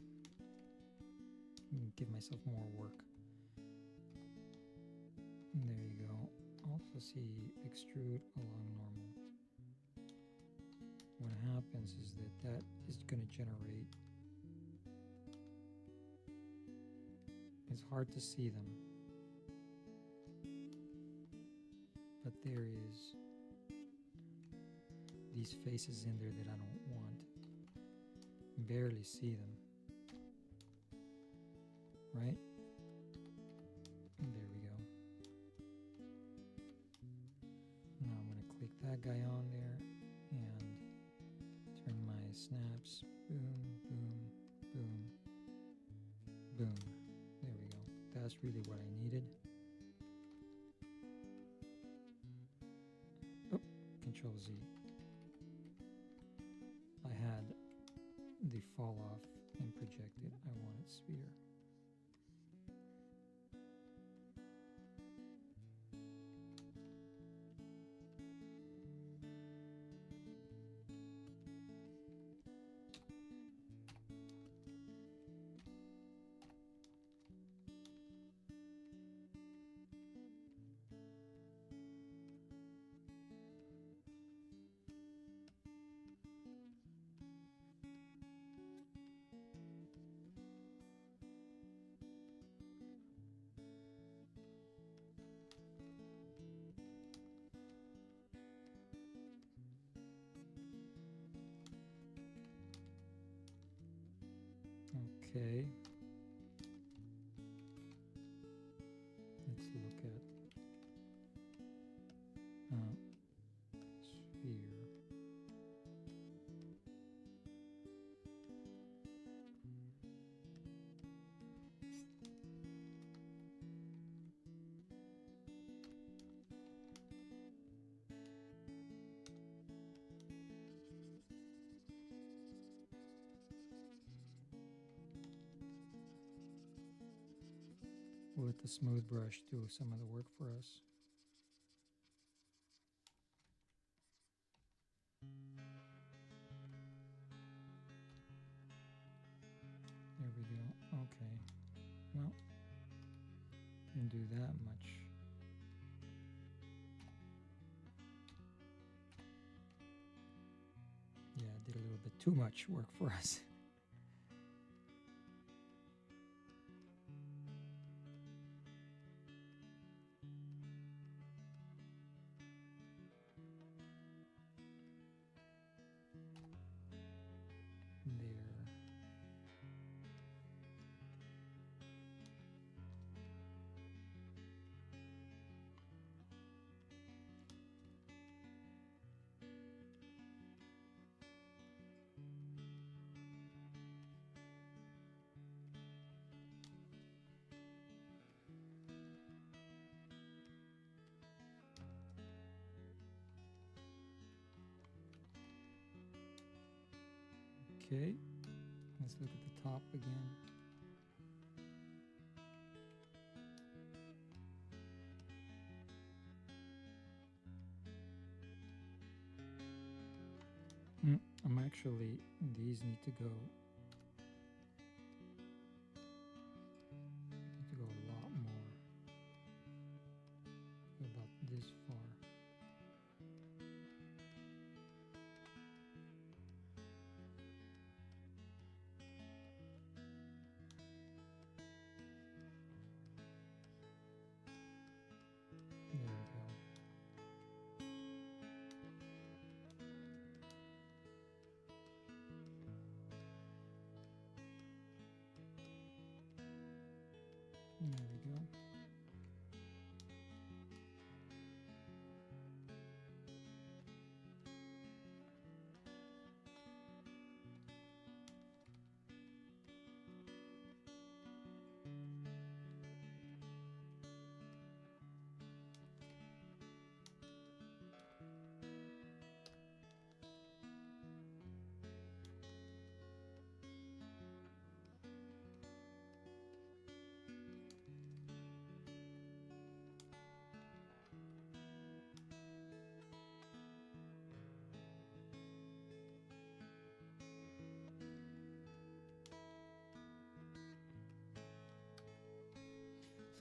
give myself more work. There you go. Also see extrude along normal. What happens is that is going to generate. It's hard to see them, but there is these faces in there that I don't want. Barely see them, right? There we go. Now I'm going to click that guy on there and turn my snaps. Boom, boom, boom, boom. There we go. That's really what I needed. Oh, Control Z. I had the fall off and projected. I wanted sphere. Okay. Let's look at sphere. We'll let the smooth brush do some of the work for us. There we go. Okay. Well, didn't do that much. Yeah, did a little bit too much work for us. There. Okay, let's look at the top again. I'm actually, these need to go a lot more. About this far. There we go. There we go.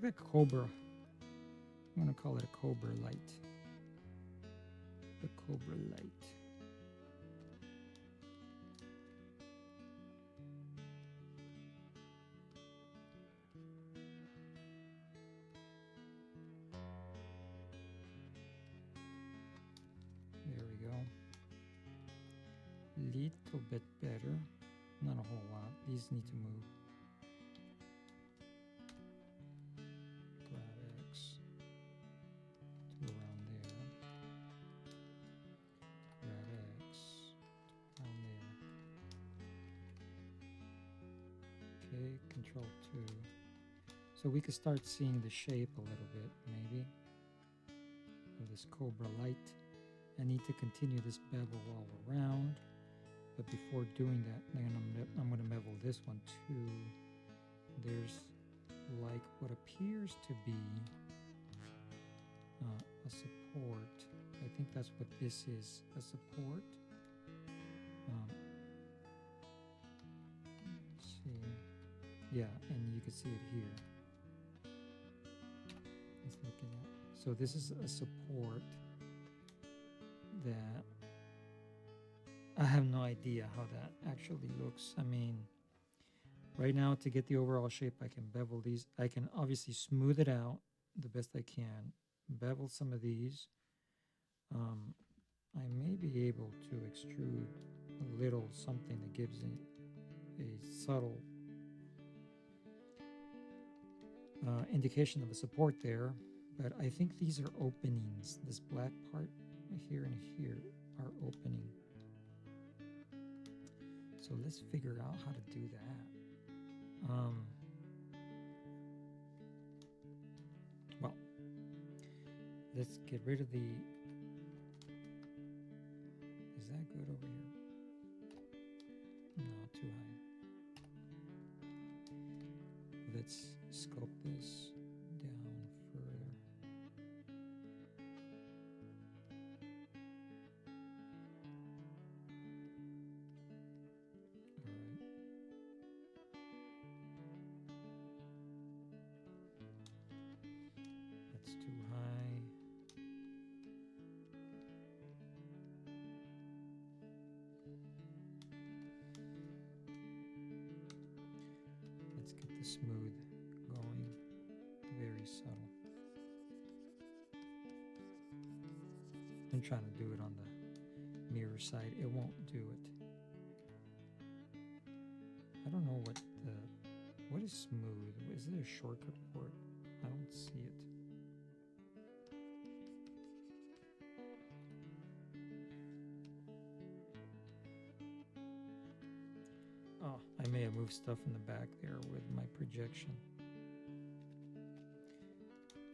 It's like a cobra. I'm going to call it a cobra light. The cobra light. There we go. Little bit better. Not a whole lot. These need to move. Grab X to around there. Grab X around there. Okay, Control 2. So we could start seeing the shape a little bit, maybe, of this cobra light. I need to continue this bevel all around, but before doing that, I'm going to bevel this one too. There's like what appears to be a support. I think that's what this is, a support. Let's see. Yeah, and you can see it here. Let's look at that. So this is a support that I have no idea how that actually looks. I mean, right now to get the overall shape, I can bevel these. I can obviously smooth it out the best I can, bevel some of these. I may be able to extrude a little something that gives a subtle indication of a support there, but I think these are openings. This black part here and here are opening. So let's figure out how to do that. Well, let's get rid of the. Is that good over here? No, too high. Let's sculpt this down further. All right. That's too high. Let's get the smooth going. Very subtle. I'm trying to do it on the mirror side. It won't do it. I don't know what is smooth. Is it a shortcut for it? I don't see it. Oh, I may have moved stuff in the back there with my projection.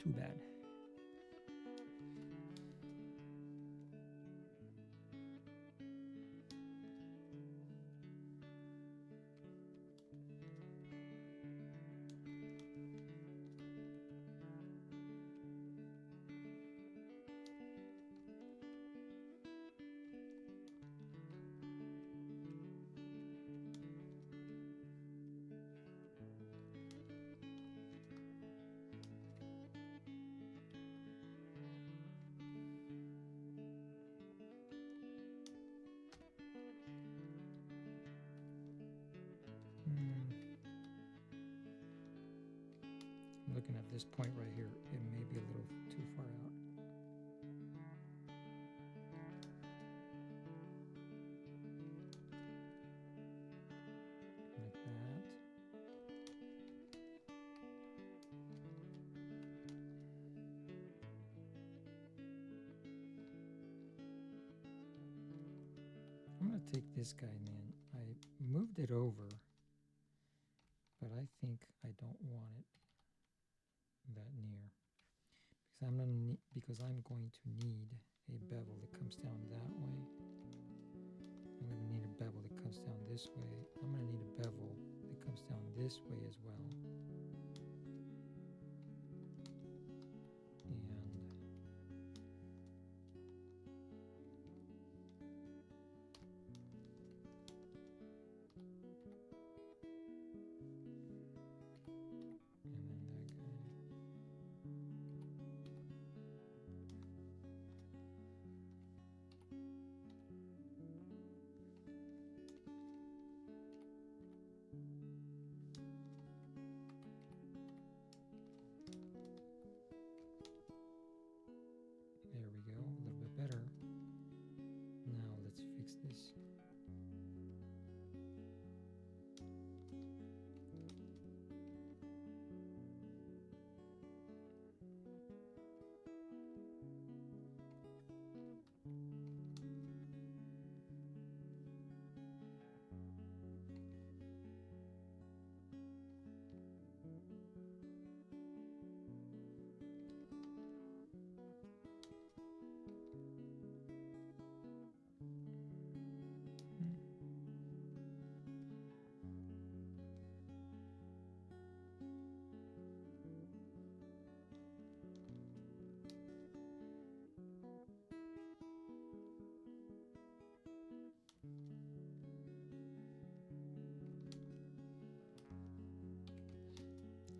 Too bad. Looking at this point right here, it may be a little too far out. Like that. I'm going to take this guy, man. I moved it over, but I think I don't want it that near because I'm going to need a bevel that comes down that way. I'm going to need a bevel that comes down this way. I'm going to need a bevel that comes down this way as well.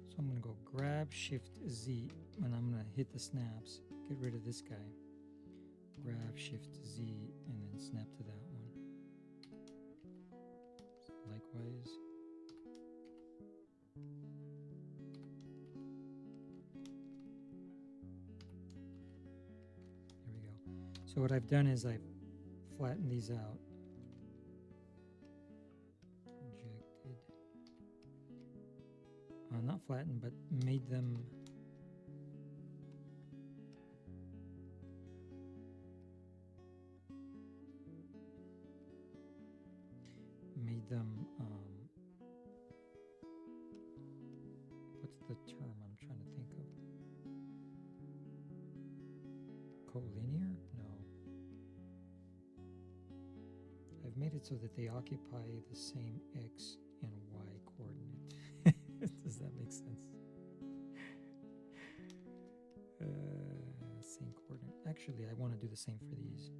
So I'm going to go grab Shift Z and I'm going to hit the snaps. Get rid of this guy. Grab Shift Z and then snap to that one. Likewise. There we go. So what I've done is I've flattened these out. Projected. No, not flattened, but made them what's the term I'm trying to think of? Collinear? No. I've made it so that they occupy the same X and Y coordinate. Does that make sense? Same coordinate. Actually, I want to do the same for these.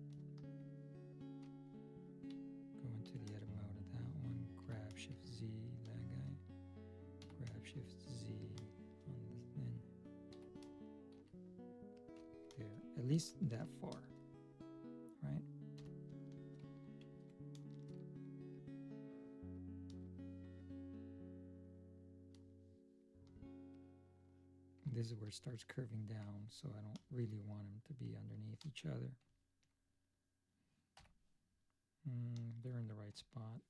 Go into the edit mode of that one. Grab Shift Z, that guy. Grab Shift Z on this thing. There. At least that far. Right? This is where it starts curving down, so I don't really want them to be underneath each other. They're in the right spot.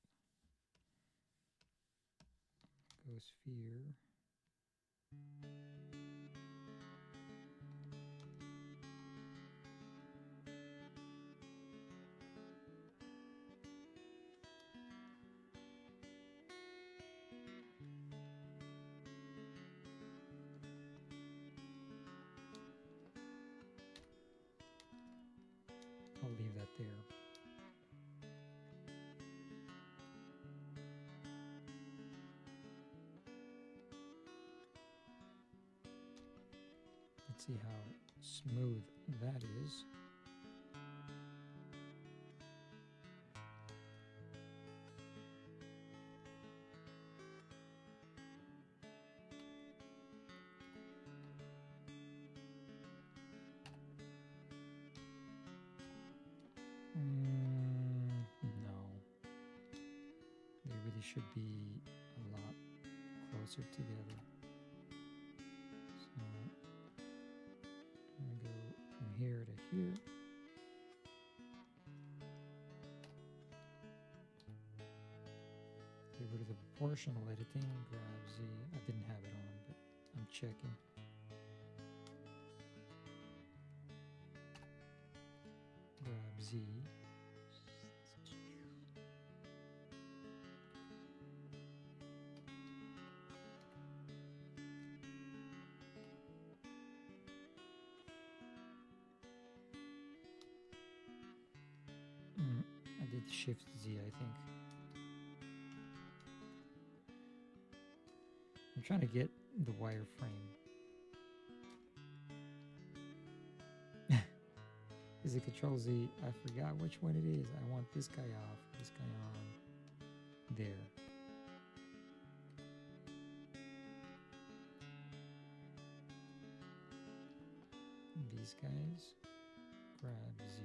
Go sphere. I'll leave that there. Let's see how smooth that is. No. They really should be a lot closer together. So I'm going to go from here to here. Get rid of the proportional editing, grab Z. I didn't have it on, but I'm checking. Grab Z. I did Shift Z, I think. I'm trying to get the wireframe. Is it Control Z? I forgot which one it is. I want this guy off, this guy on. There. These guys. Grab Z.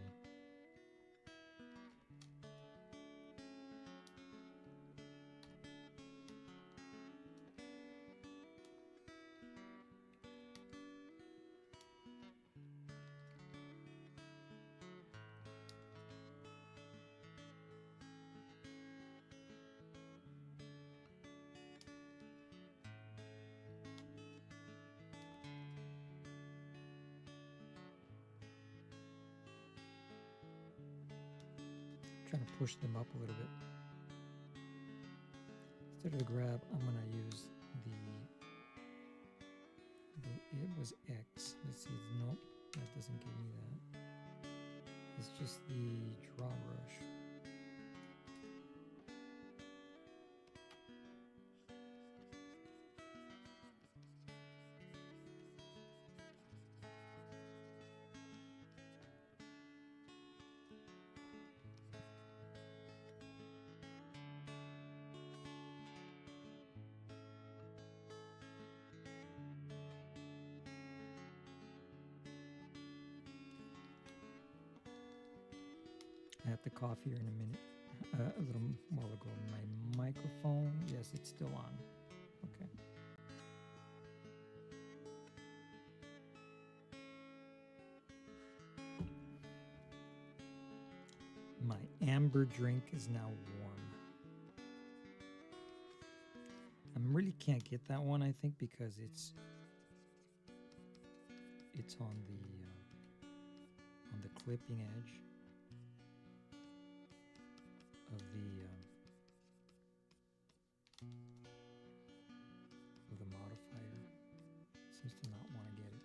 Trying to push them up a little bit. Instead of the grab, I'm going to use it was X. Let's see, nope, that doesn't give me that. It's just the draw brush. I have to cough here in a minute. A little while ago, my microphone, yes, it's still on. Okay. My amber drink is now warm. I'm really can't get that one, I think, because it's on the clipping edge of the modifier. It seems to not want to get it.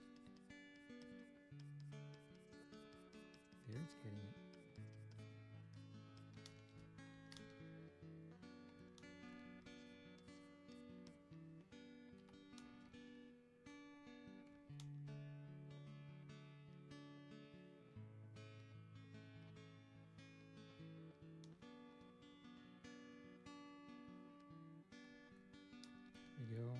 There, it's getting it. There you go.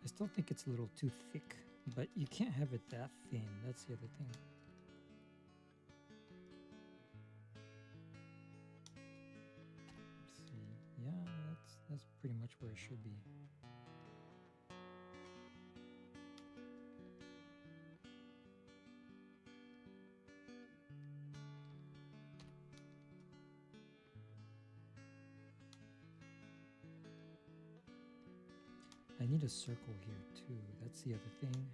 I still think it's a little too thick, but you can't have it that thin. That's the other thing. Let's see. Yeah, that's pretty much where it should be. I need a circle here too. That's the other thing.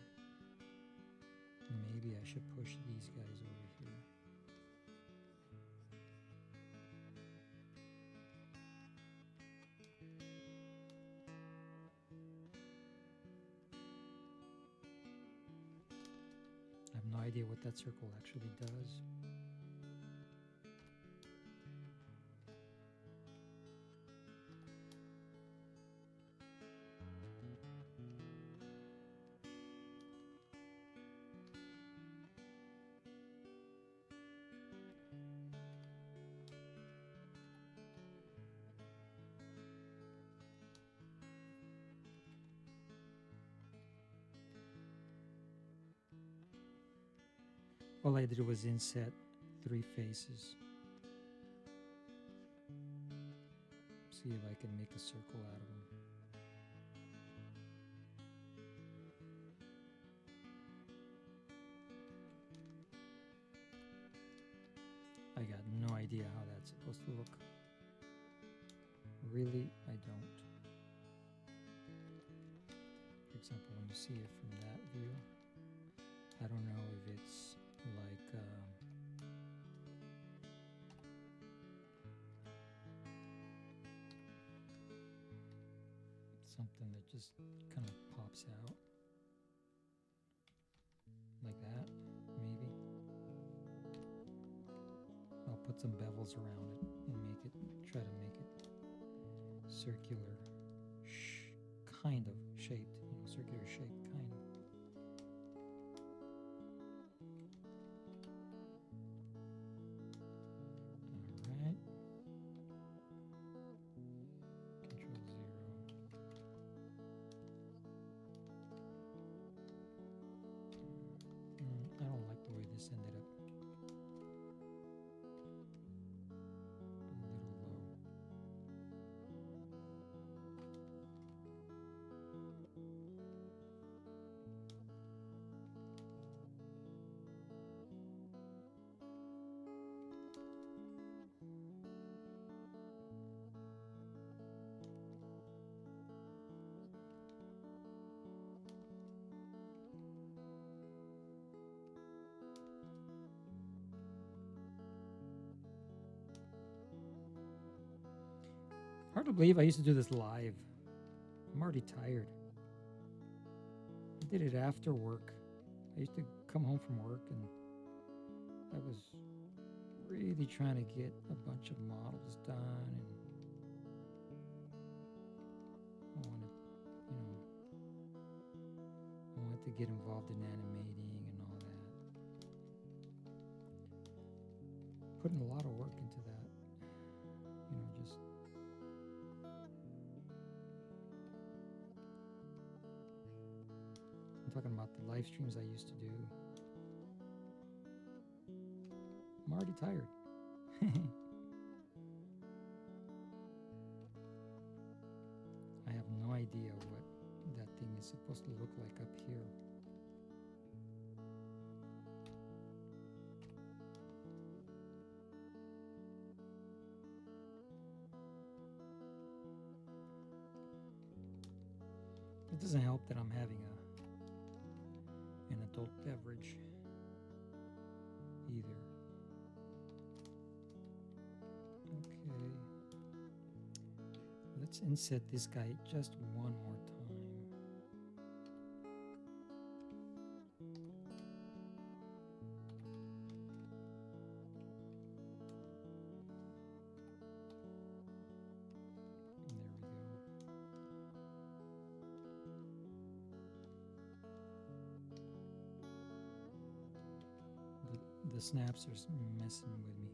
Maybe I should push these guys over here. I have no idea what that circle actually does. All I did was inset 3 faces. See if I can make a circle out of them. I got no idea how that's supposed to look. Really, I don't. For example, when you see it from that view, I don't know if it's like something that just kind of pops out like that, maybe. I'll put some bevels around it and try to make it circular, kind of shaped, circular shape, kind of. All right. Control 0. I don't like the way this ended up. Hard to believe I used to do this live. I'm already tired. I did it after work. I used to come home from work and I was really trying to get a bunch of models done, and I wanted to get involved in animating and all that. Putting a lot of work into that. Just I'm talking about the live streams I used to do. I'm already tired. I have no idea what that thing is supposed to look like up here. It doesn't help that I'm having an adult beverage either. Okay. Let's inset this guy just one more time. The snaps are messing with me.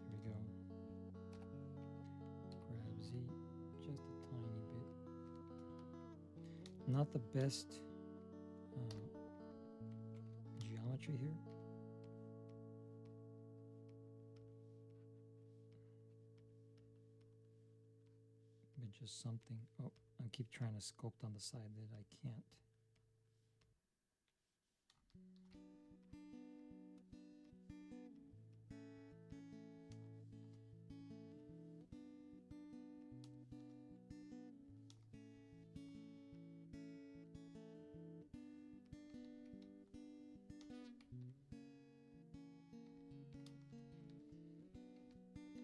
There we go. Grab Z just a tiny bit. Not the best geometry here. But just something. Oh, I keep trying to sculpt on the side that I can't.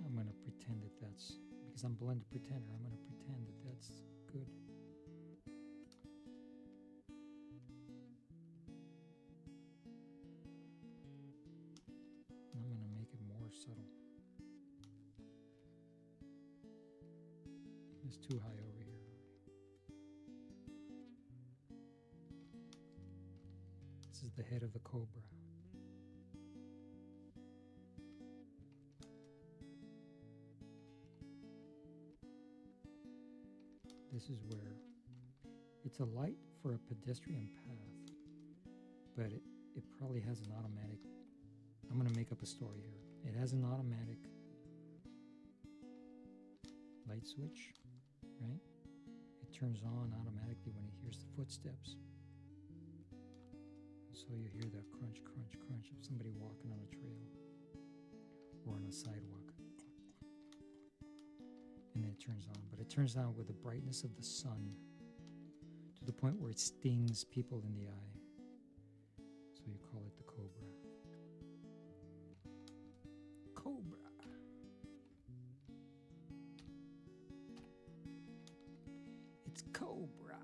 I'm going to pretend that that's, because I'm blended pretender, I'm going to pretend that that's good. I'm going to make it more subtle. It's too high over here. This is the head of the cobra. This is where it's a light for a pedestrian path, but it probably has an automatic. I'm going to make up a story here. It has an automatic light switch, right? It turns on automatically when it hears the footsteps. So you hear the crunch, crunch, crunch of somebody walking on a trail or on a sidewalk. And then it turns on. But it turns on with the brightness of the sun to the point where it stings people in the eye. So you call it the cobra. Cobra. It's cobra.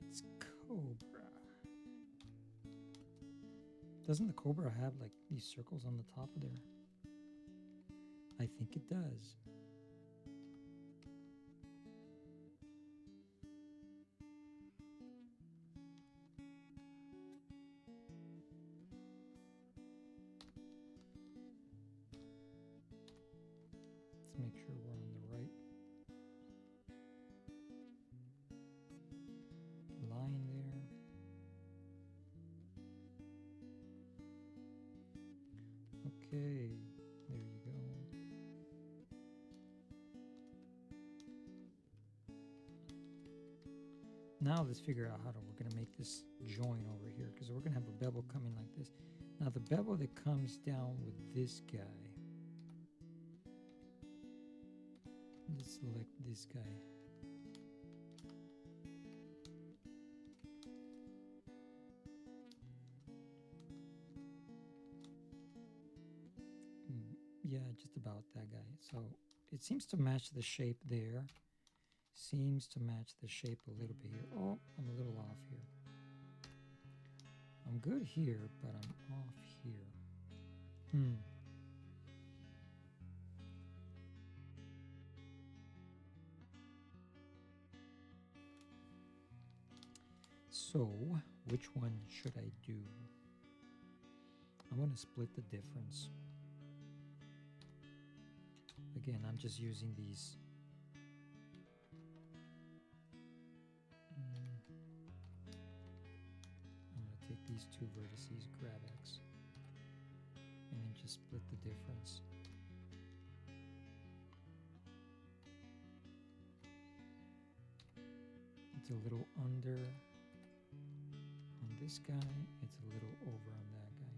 It's cobra. Doesn't the cobra have like these circles on the top of there? I think it does. Let's make sure we're on the right line there. Okay, there you go. Now let's figure out we're going to make this join over here, because we're going to have a bevel coming like this. Now the bevel that comes down with this guy, let's select this guy. Yeah, just about that guy. So it seems to match the shape there. Seems to match the shape a little bit here. Oh, I'm a little off here. I'm good here, but I'm off here. So, which one should I do? I'm going to split the difference. Again, I'm just using these. I'm going to take these two vertices, grab X, and then just split the difference. It's a little under on this guy, it's a little over on that guy.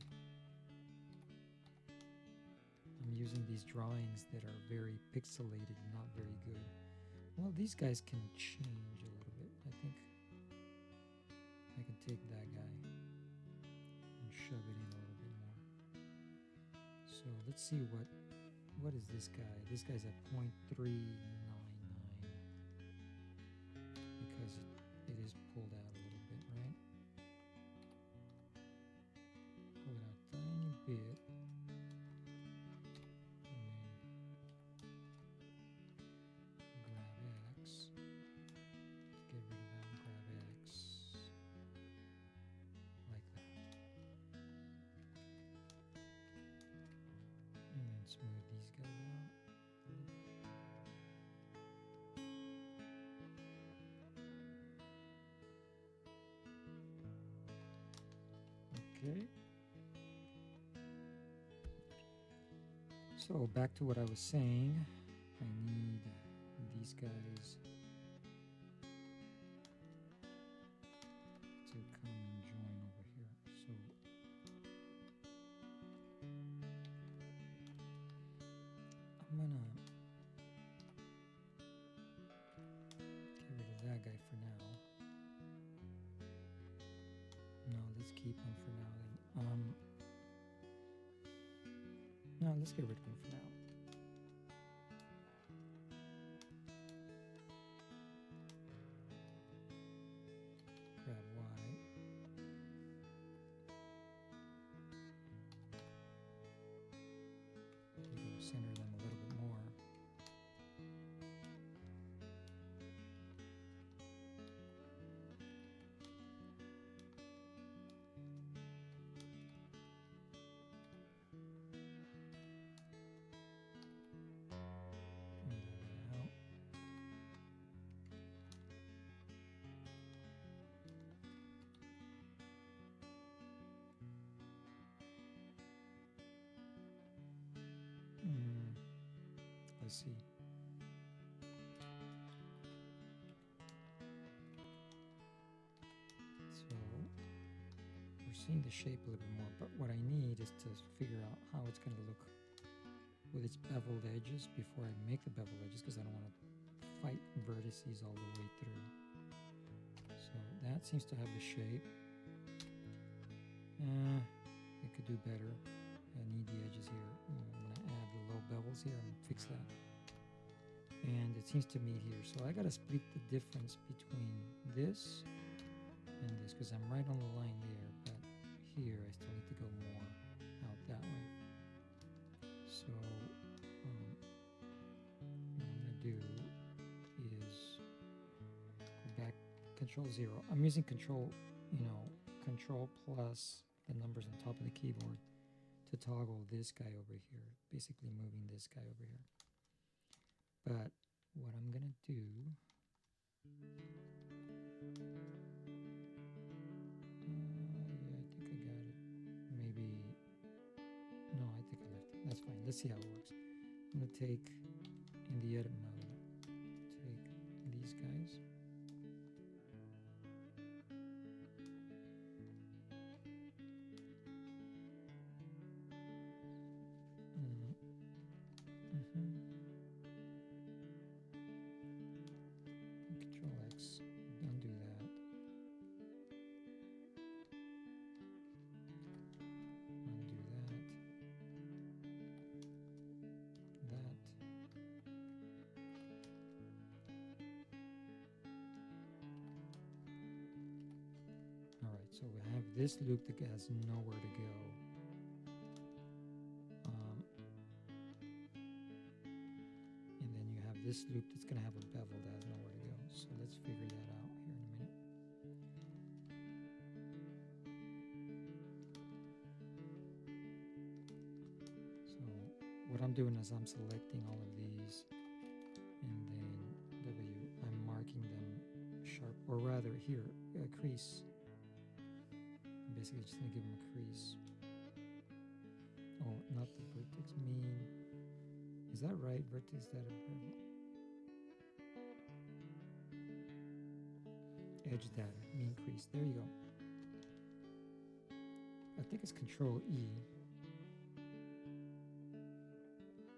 I'm using these drawings that are very pixelated, not very good. Well, these guys can change a little bit. I think I can take that guy and shove it in a little bit more. So let's see what is this guy? This guy's at 0.399 because it is pulled out a little bit, right? Pull it out a tiny bit. Smooth these guys out. Okay. So back to what I was saying. I need these guys to come and join over here. So I'm gonna get rid of that guy for now. No, let's keep him for now then. No, let's get rid of him for now. Grab Y. We go center them a little bit more. Let's see. So we're seeing the shape a little bit more, but what I need is to figure out how it's going to look with its beveled edges before I make the beveled edges, because I don't want to fight vertices all the way through. So that seems to have the shape. It could do better. I need the edges here. I'm going to add the low bevels here and fix that. And it seems to meet here. So I got to split the difference between this and this, because I'm right on the line there, but here I still need to go more out that way. So what I'm going to do is go back, Control 0. I'm using Control plus the numbers on top of the keyboard to toggle this guy over here, basically moving this guy over here. But what I'm gonna do, yeah, I think I got it. Maybe, no, I think I left it. That's fine. Let's see how it works. I'm gonna take, in the edit mode, take these guys. Control X, undo that. Undo that. That. All right, so we have this loop that has nowhere to go. And then you have this loop that's going to have a bevel that has nowhere to go. So let's figure that out here in a minute. what I'm doing is I'm selecting all of these, and then I'm marking them sharp, or rather here, a crease. I'm basically just gonna give them a crease. Oh, not the vertex, mean. Is that right? Vertex data. Edge data, mean crease. There you go. I think it's Control E.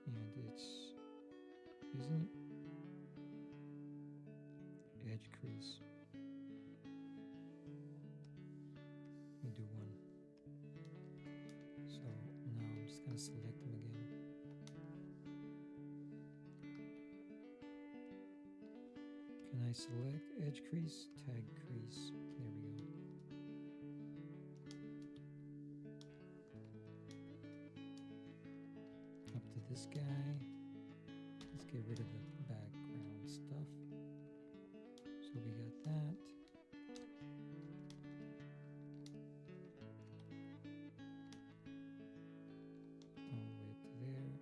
And it's, isn't it? Edge crease. We'll do one. So now I'm just going to select them again. Can I select edge crease? Tag crease. There we go. Up to this guy. Let's get rid of the background stuff. So we got that. All the way up to there.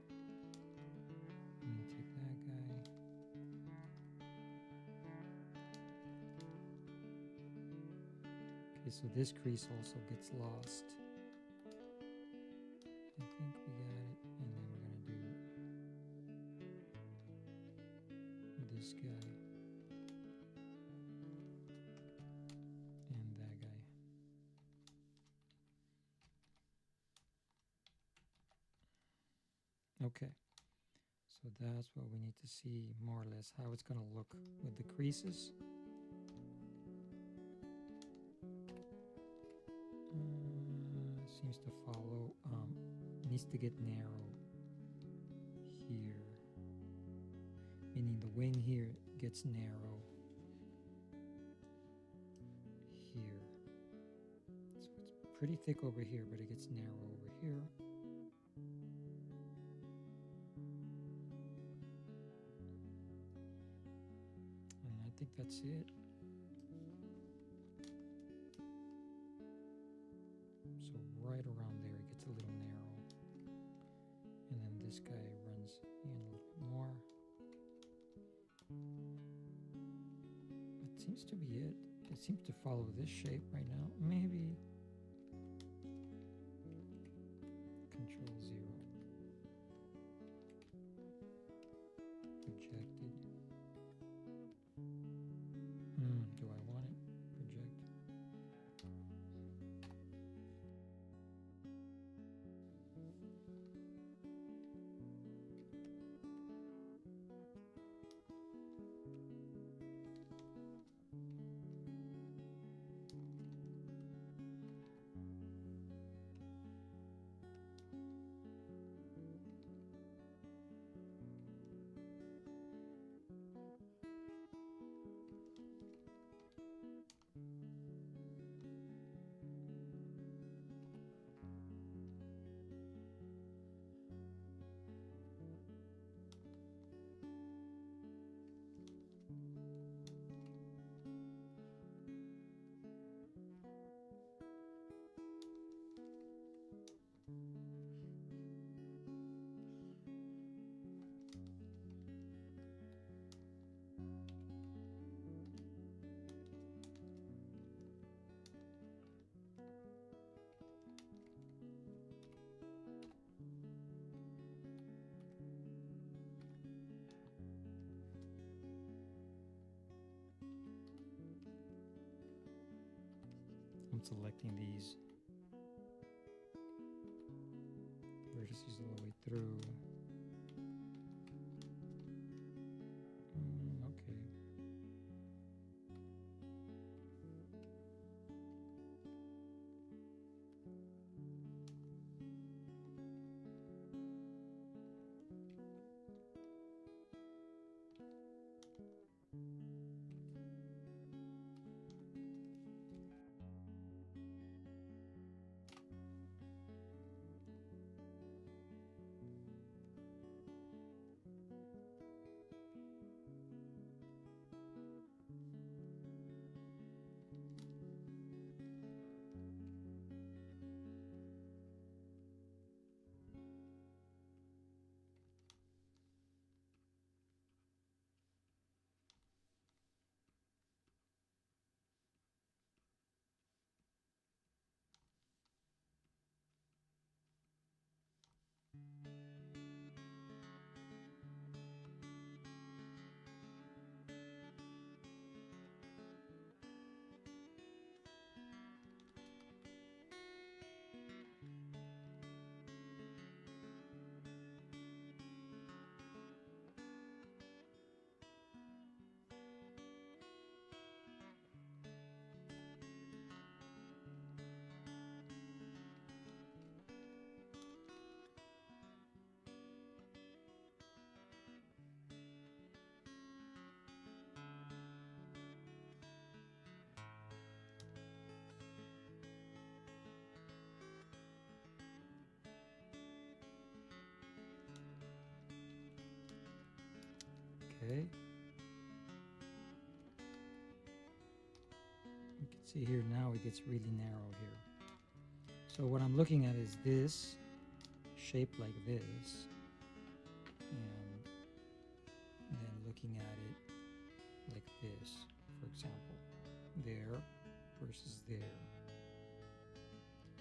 And then take that guy. Okay, so this crease also gets lost. I think we got it. And then we're going to do this guy. And that guy. Okay, so that's what we need to see more or less how it's going to look with the creases. Seems to follow, needs to get narrow here, meaning the wing here gets narrow here. So it's pretty thick over here, but it gets narrow over here. And I think that's it. So right around there, it gets a little narrow. And then this guy runs in a little bit more. That seems to be it. It seems to follow this shape right now. Maybe Control 0. Projected. Do I want it? Project. I'm selecting these vertices all the way through. Okay. Okay. You can see here now it gets really narrow here. So what I'm looking at is this shape like this, and then looking at it like this, for example, there versus there.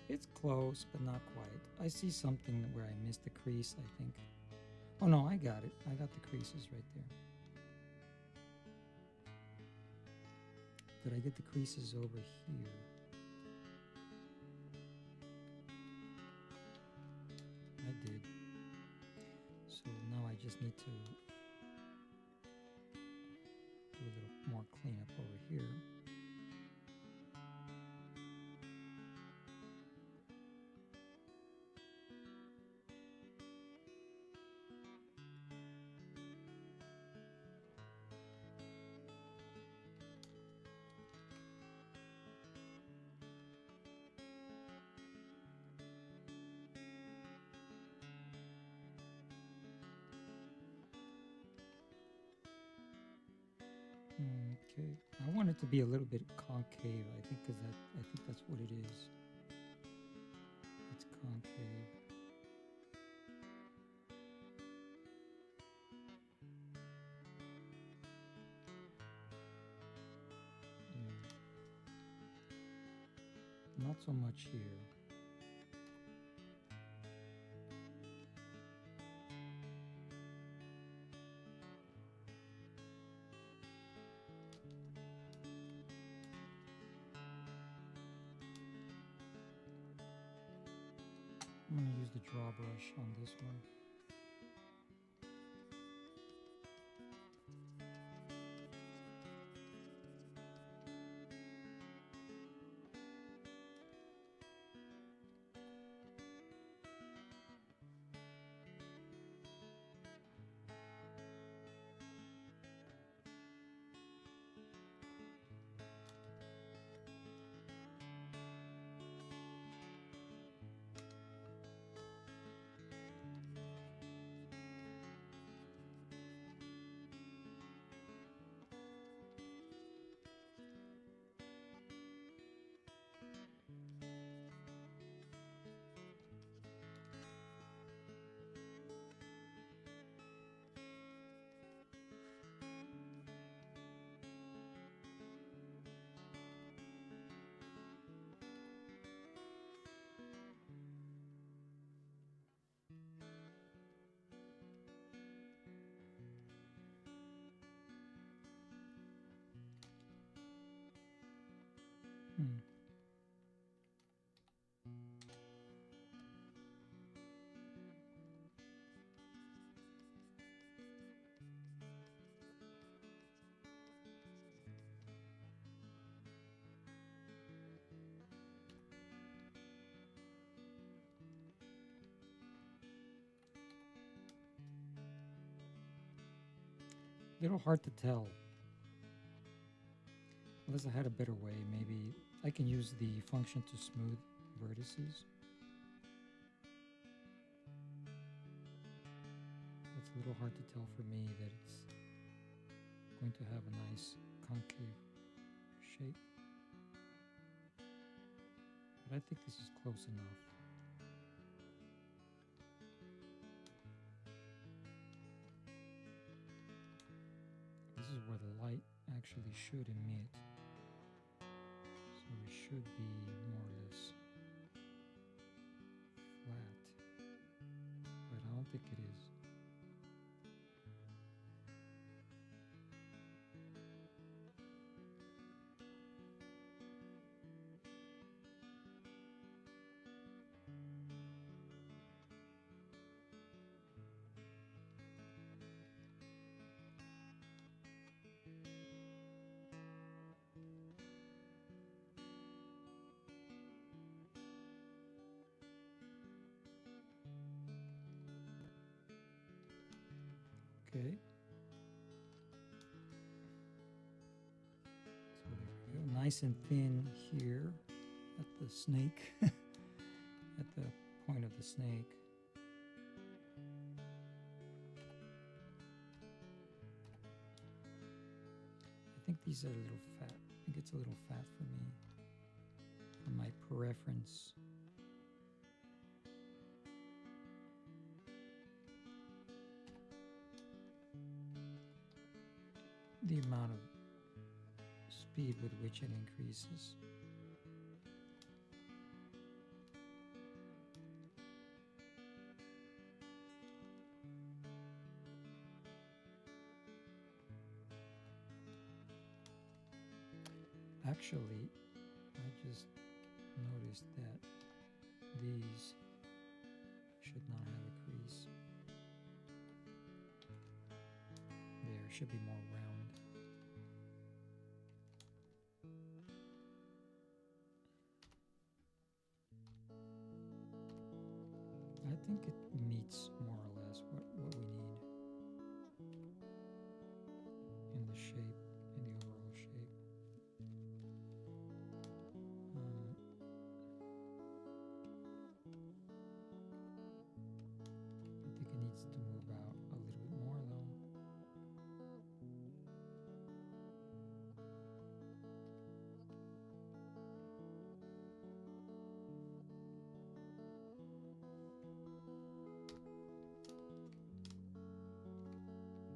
It's close, but not quite. I see something where I missed the crease, I think. Oh no, I got it. I got the creases right there. Did I get the creases over here? I did. So now I just need to do a little more cleanup over here. Okay, I want it to be a little bit concave. I think that's what it is. It's concave. Yeah. Not so much here. I'm going to use the draw brush on this one. Hmm. A little hard to tell. Unless I had a better way, maybe I can use the function to smooth vertices. It's a little hard to tell for me that it's going to have a nice concave shape. But I think this is close enough. This is where the light actually should emit. So it should be more or less flat. But I don't think it is. Okay. So there we go. Nice and thin here at the snake, at the point of the snake. these are a little fat. I think it's a little fat for me, for my preference. The amount of speed with which it increases. Actually, I just noticed that these should not have a crease. There should be more round. I think it meets more or less what we need in the shape, in the overall shape. I think it needs to move out a little bit more though.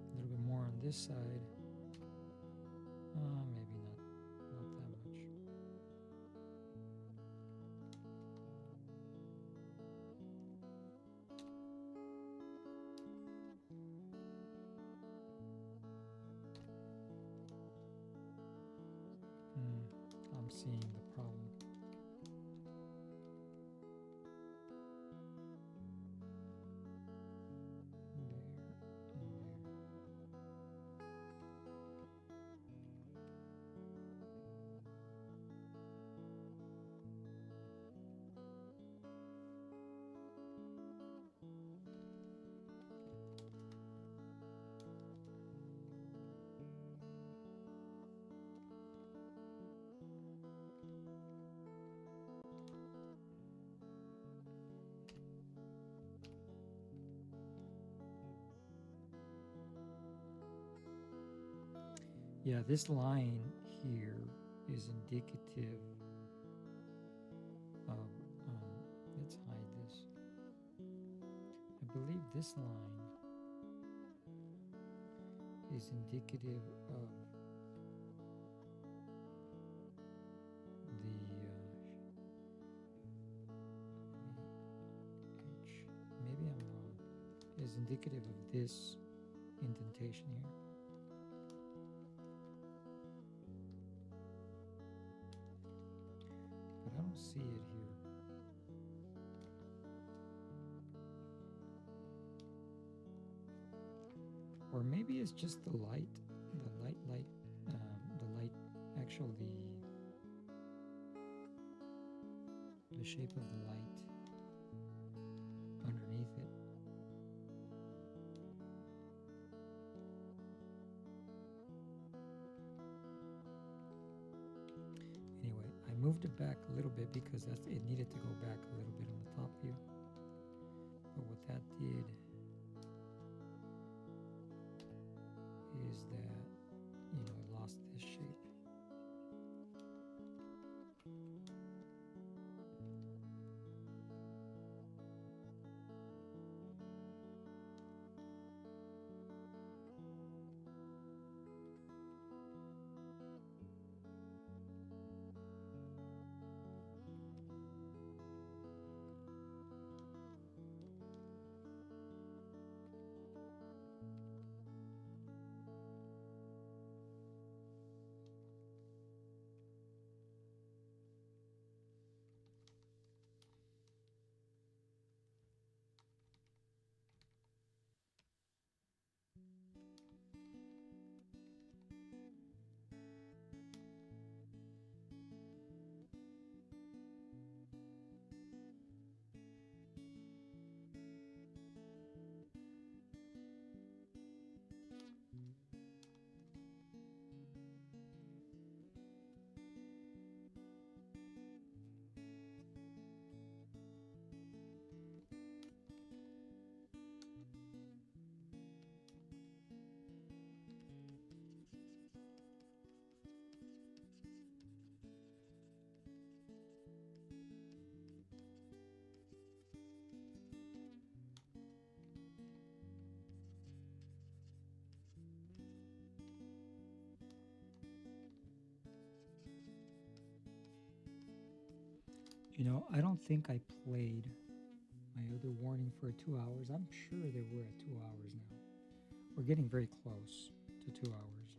A little bit more on this side. Maybe not that much. I'm seeing the problem. Yeah, this line here is indicative of, let's hide this. I believe this line is indicative of the, maybe I'm wrong, is indicative of this indentation here. But I don't see it here. Or maybe it's just the light, actually, the shape of the light underneath it. Anyway, I moved it back a little bit because it needed to go back a little bit on the top view. But what that did is that, it lost this shape. I don't think I played my other warning for 2 hours. I'm sure they were at 2 hours now. We're getting very close to 2 hours.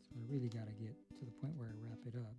So I really got to get to the point where I wrap it up.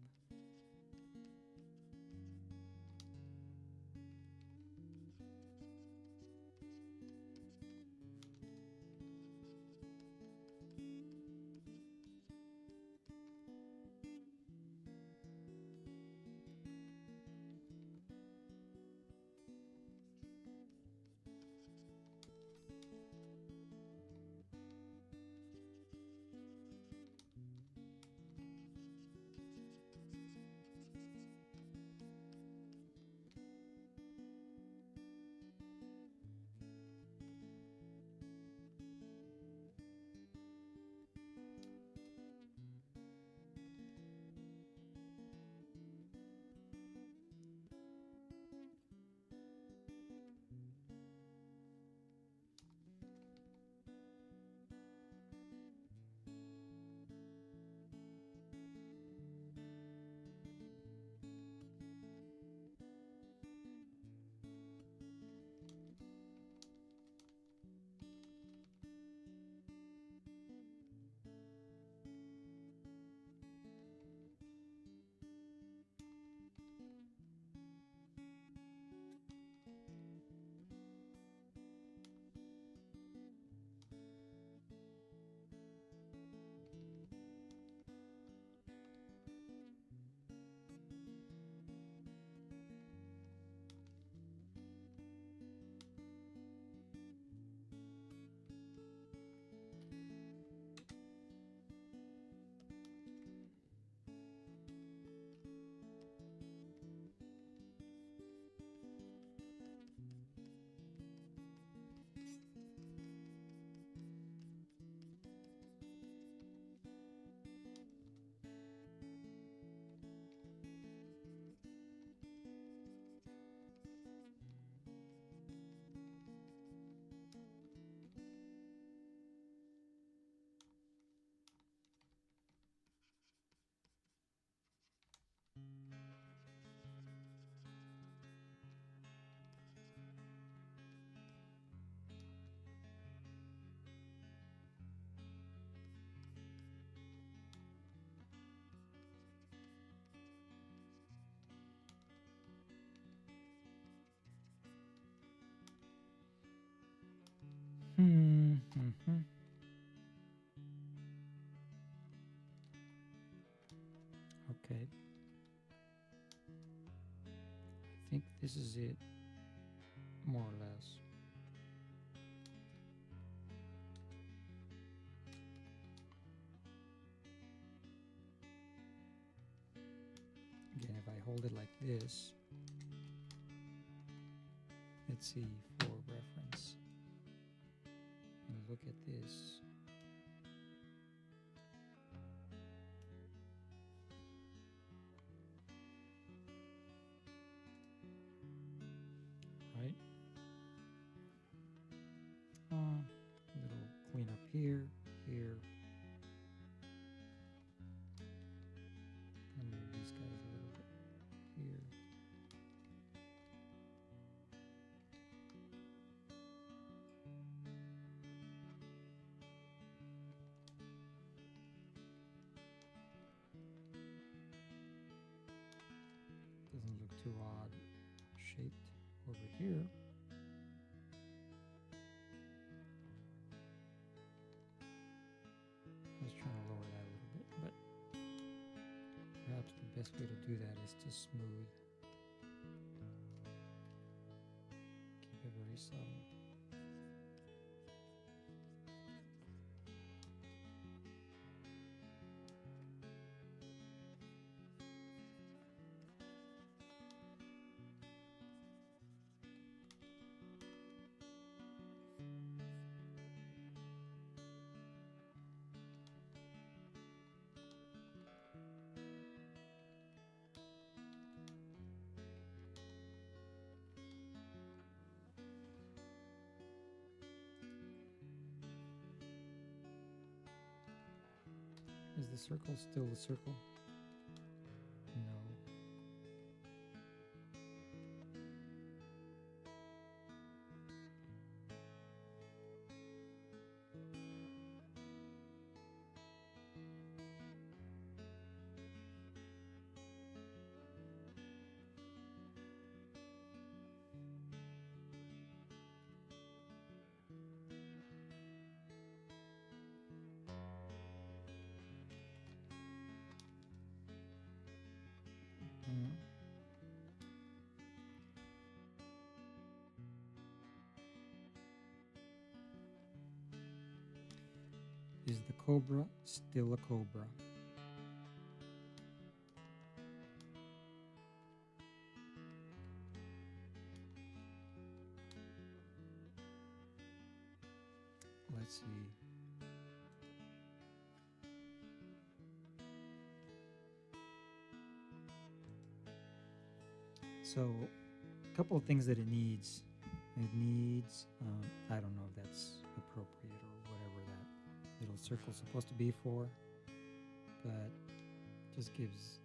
Mm-hmm. Okay. I think this is it, more or less. Again, if I hold it like this, let's see, for reference, and look at this. Right? Little clean up here, here. And move these guys a little bit here. Doesn't look too odd shaped over here. I was trying to lower that a little bit, but perhaps the best way to do that is to smooth. Keep it very subtle. Is the circle still the circle? cobra, still a cobra. Let's see. So, a couple of things that it needs. It needs, I don't know if that's appropriate or whatever that little circle's supposed to be for, but it just gives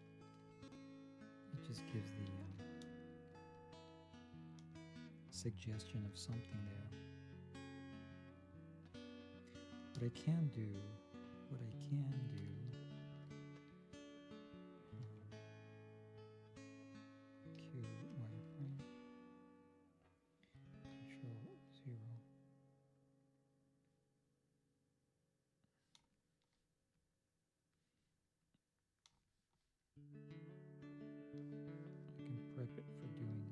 the suggestion of something there. What I can do, Q wireframe, Control 0. I can prep it for doing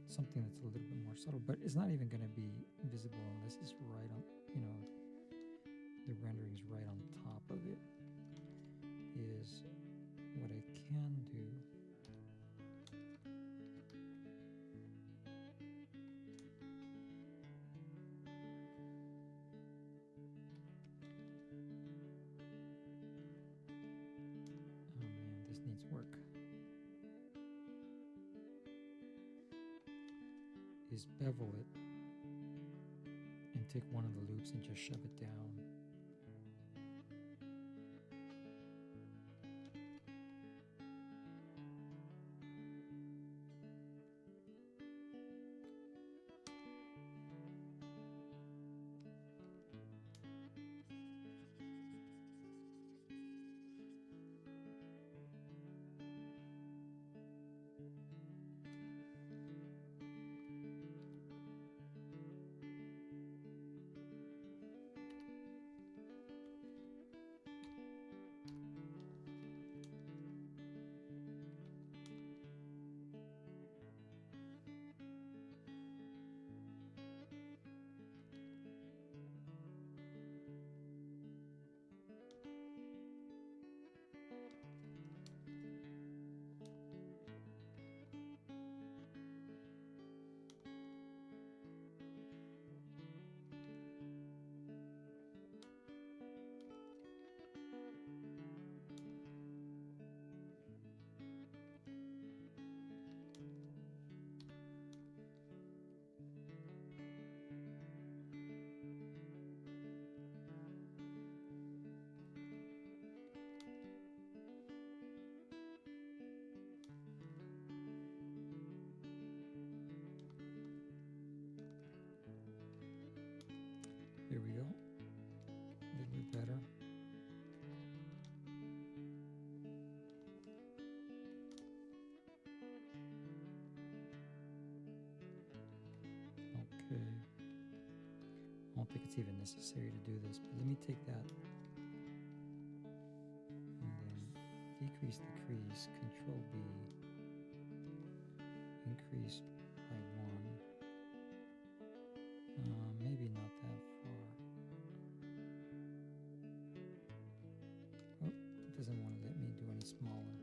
something that's a little bit more subtle, but it's not even going to be visible unless it's right on, the rendering's right on top of it. Is what I can do. Oh man, this needs work. Is bevel it and take one of the loops and just shove it down. There we go. A little bit better. Okay. I don't think it's even necessary to do this, but let me take that and then decrease the crease, Control B, increase by 1. Maybe not that far. Oh, it doesn't want to let me do any smaller.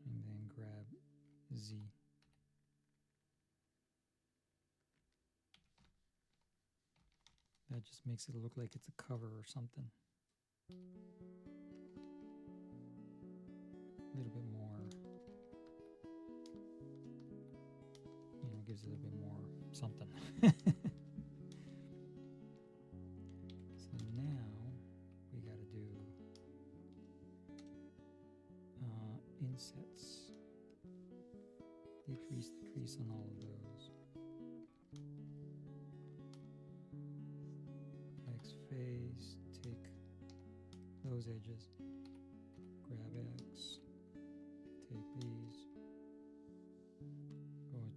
And then grab Z. That just makes it look like it's a cover or something. A little bit more, gives it a bit more something. So now we got to do insets. Decrease the crease on all of those. X face, take those edges, grab X, take these,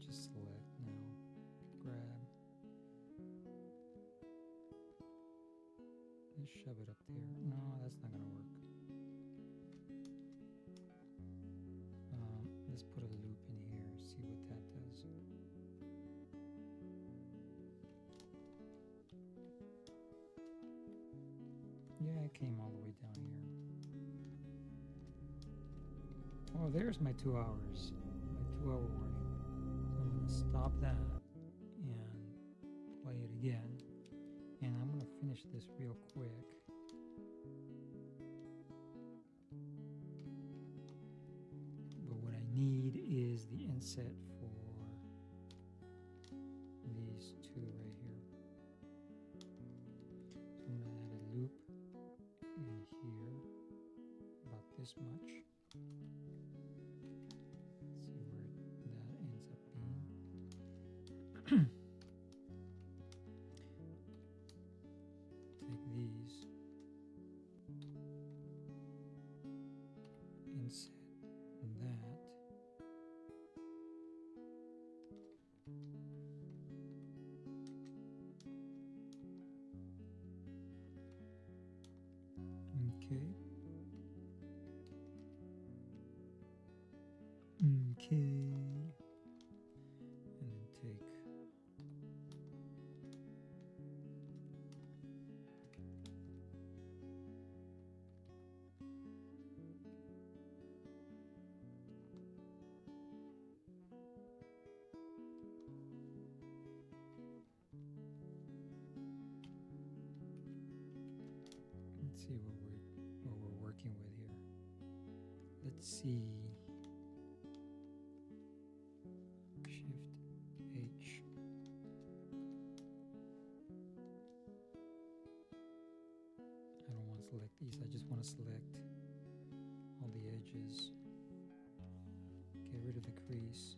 just select now, grab, and shove it up there. No, that's not going to work. Let's put a loop in here, see what that does. Yeah, I came all the way down here. Oh, there's my 2 hours. My 2 hour warning. So I'm going to stop that and play it again. And I'm going to finish this real quick. But what I need is the inset for these two right here. So I'm going to add a loop in here, about this much. See where that ends up being. Take these, inset that. Okay. And then take let's see what we're working with here. Let's see. Shift H. I don't want to select these. I just want to select all the edges. Get rid of the crease.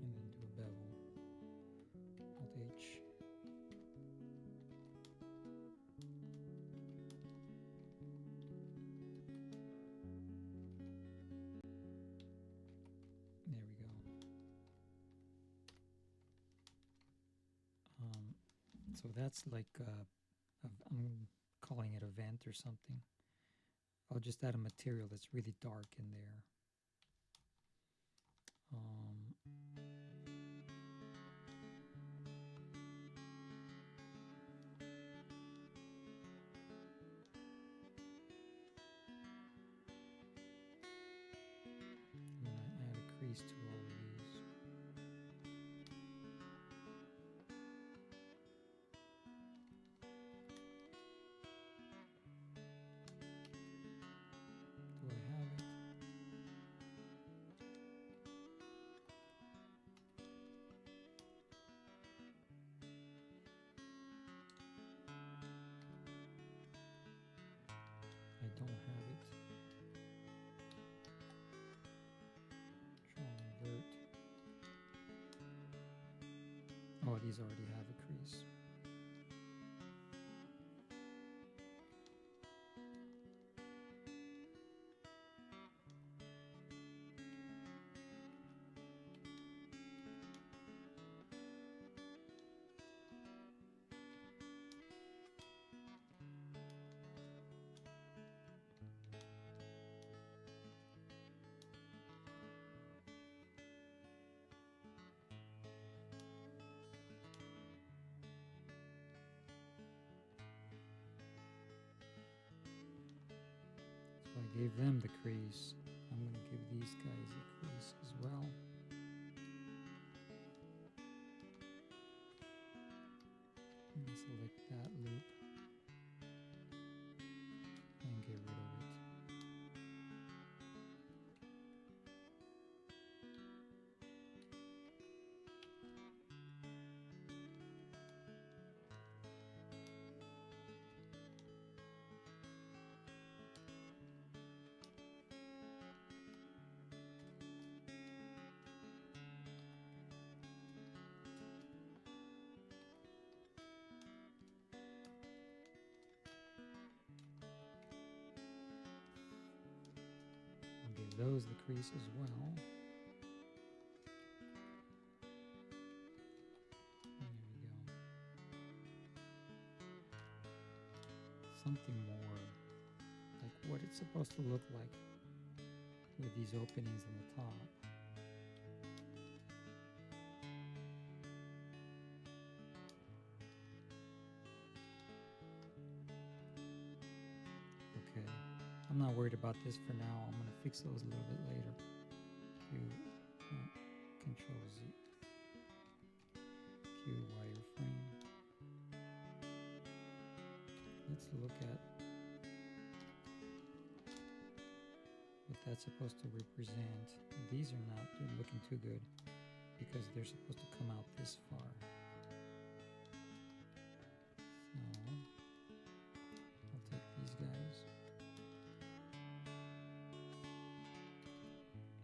And then do a bevel. Alt H. There we go. So that's like, I'm calling it a vent or something. I'll just add a material that's really dark in there. I'm going to add a crease to all of these. Do I have it? I don't have it. Try and invert. Oh, these already have a crease. So I gave them the crease. I'm going to give these guys a crease as well. And select that loop and get rid of it. Give those the crease as well. There we go. Something more like what it's supposed to look like with these openings on the top. I'm not worried about this for now. I'm going to fix those a little bit later. Q, Control Z, Q wireframe. Let's look at what that's supposed to represent. These are not looking too good because they're supposed to come out this far. So I'll take these guys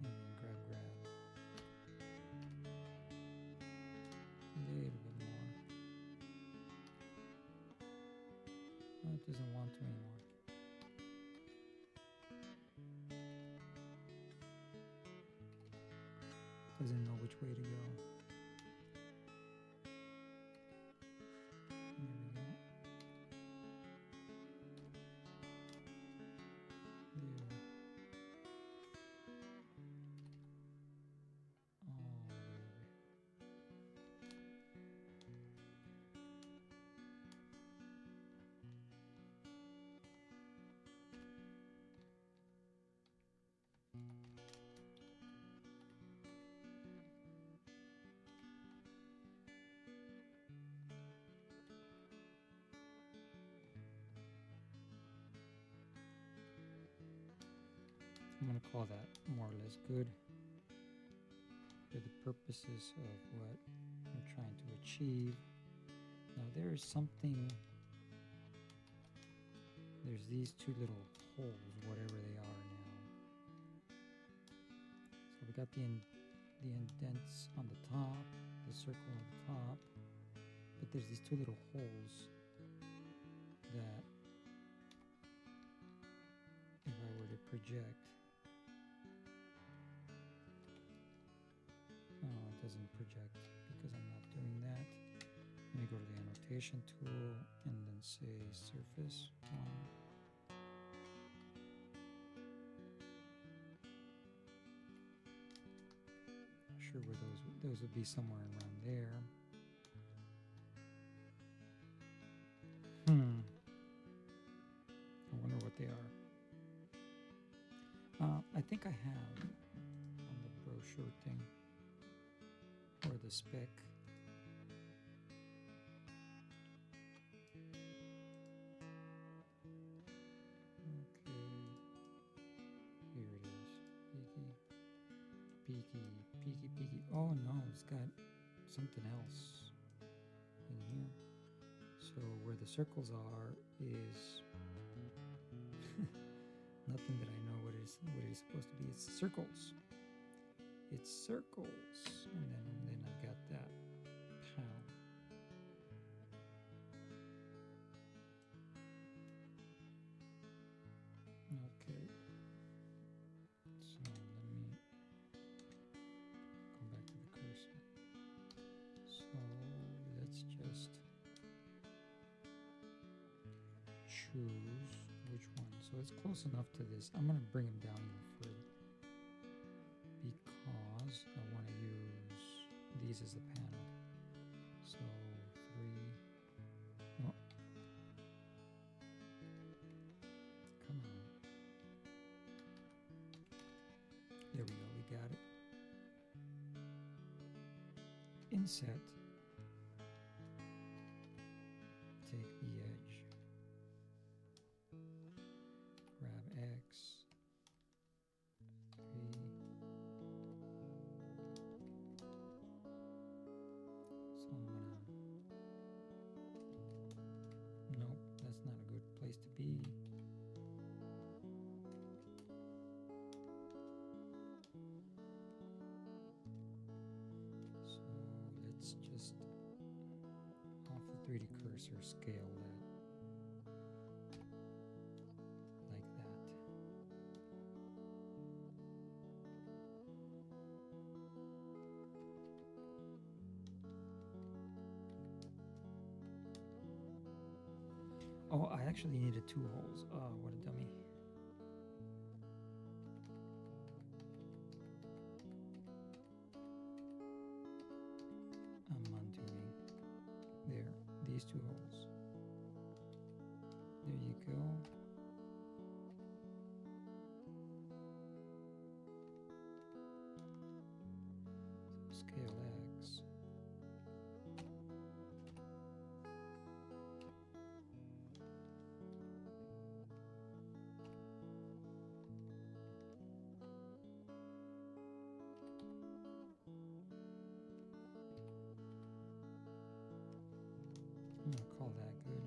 and then grab a little bit more. Oh, it doesn't want to anymore. Doesn't know which way to go. There we go. There. All the way over. I'm going to call that more or less good for the purposes of what I'm trying to achieve. Now there is something, there's these two little holes, whatever they are now. So we got the indents on the top, the circle on the top, but there's these two little holes that if I were to project, oh, it doesn't project because I'm not doing that. Let me go to the annotation tool and then say surface 1. Not sure where those would be, somewhere around there. I wonder what they are. I think I have on the brochure thing or the spec. Okay, here it is. Peaky. Oh no, it's got something else in here. So where the circles are is nothing that I know what it is supposed to be. It's circles. It's circles. And then I've got that pow. Okay. So let me go back to the cursor. So let's just choose which one. So it's close enough to this. I'm going to bring them down even further because I want to use these as the panel. So 3. Oh. Come on. There we go. We got it. Inset. Take the edge. Grab X. 3. So I'm gonna. Nope, that's not a good place to be. So let's just off the 3D cursor scale that like that. Oh, I actually needed 2 holes. Oh, what a dummy. I'm undoing. There, these 2 holes. There you go. scale X. I'm gonna call that good.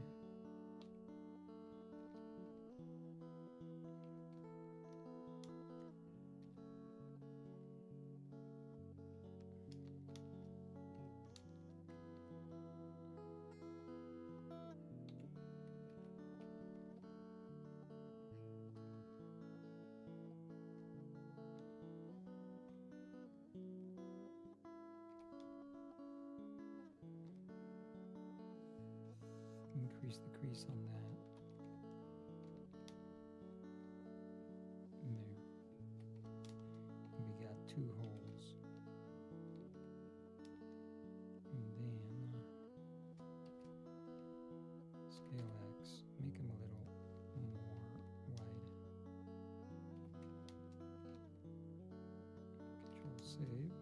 Increase the crease on that. And there. And we got 2 holes. And then scale X, make them a little more wide. Control save.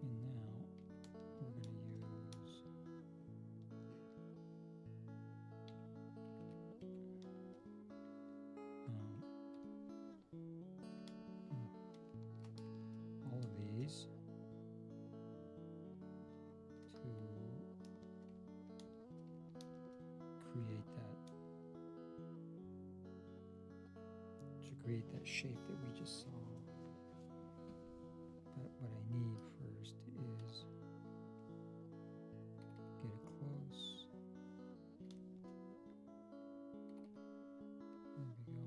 And now we're going to use all of these to create that shape that we just saw. But what I need first is get it close. There we go.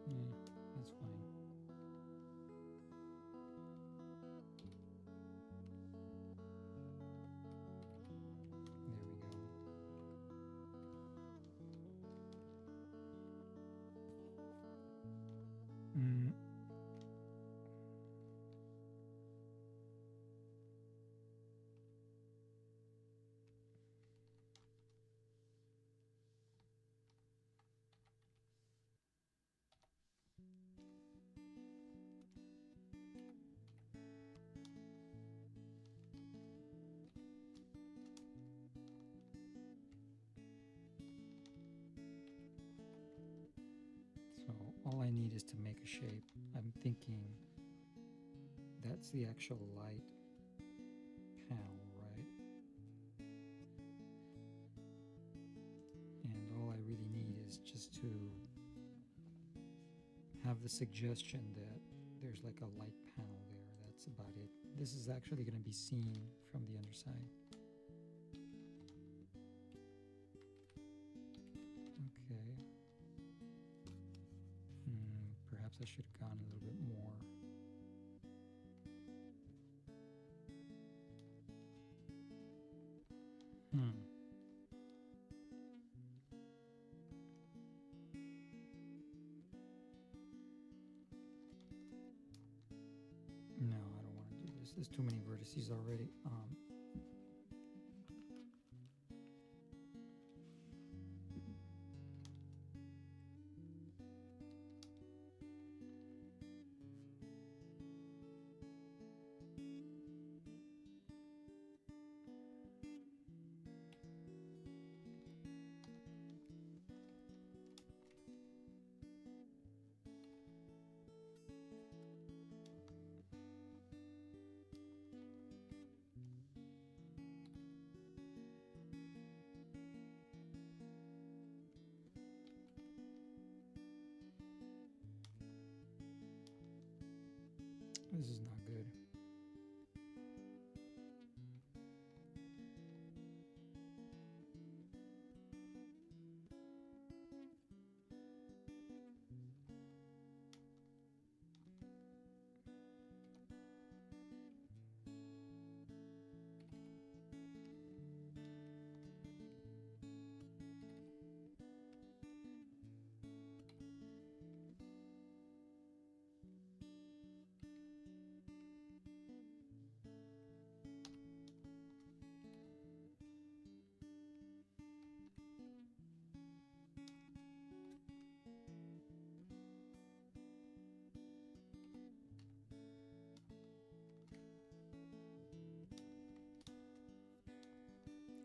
Yeah, that's fine. There we go. So all I need is to make a shape. I'm thinking that's the actual light panel, right? And all I really need is just to have the suggestion that there's like a light panel there. That's about it. This is actually going to be seen from the underside. Okay. Perhaps I should have gone a little bit more. No, I don't want to do this. There's too many vertices already.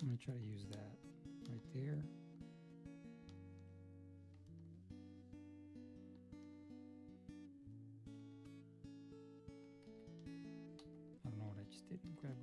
I'm going to try to use that right there. I don't know what I just did. Grab.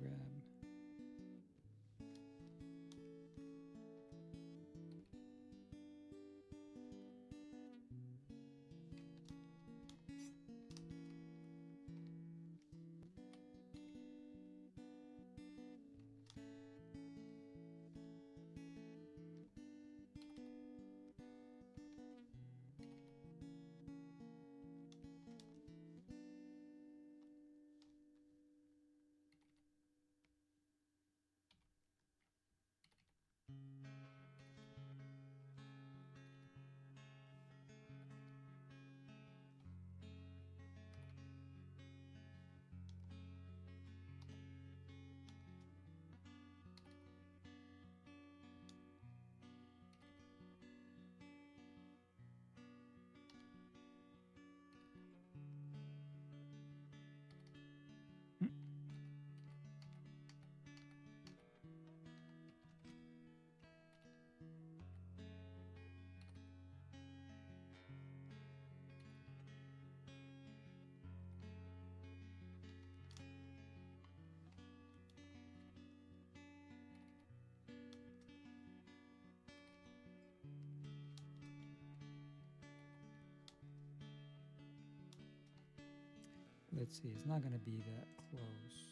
Let's see, it's not going to be that close.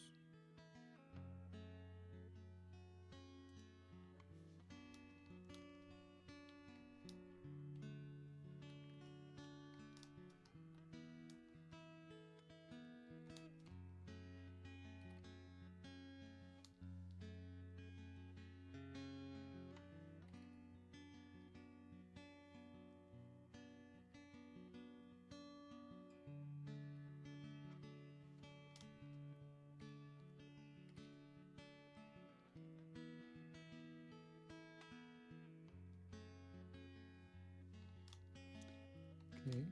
Okay.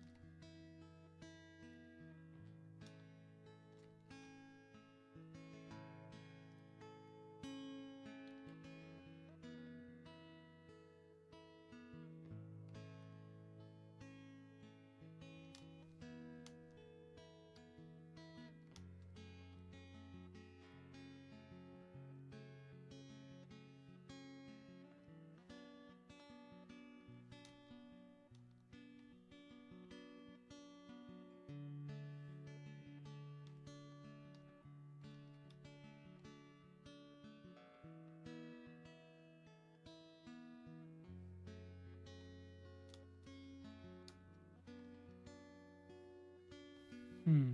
Hmm.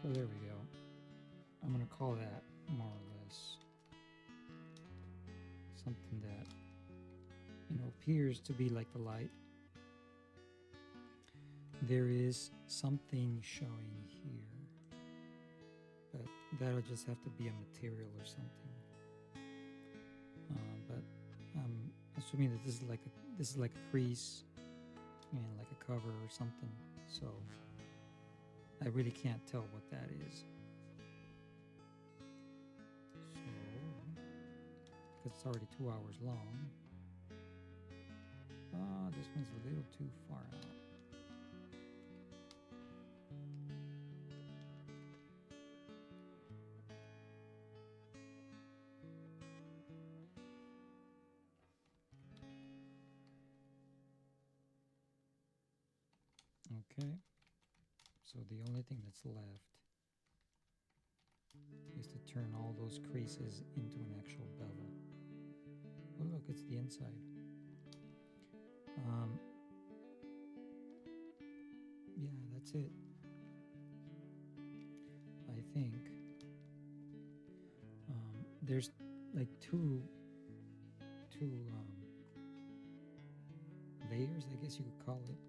So there we go. I'm going to call that more or less something that, appears to be like the light. There is something showing here, but that'll just have to be a material or something. But I'm assuming that this is like a crease and like a cover or something. So I really can't tell what that is. So, because it's already 2 hours long. This one's a little too far out. Okay, so the only thing that's left to turn all those creases into an actual bevel. Oh look, it's the inside. Yeah, that's it. I think there's like two layers, I guess you could call it,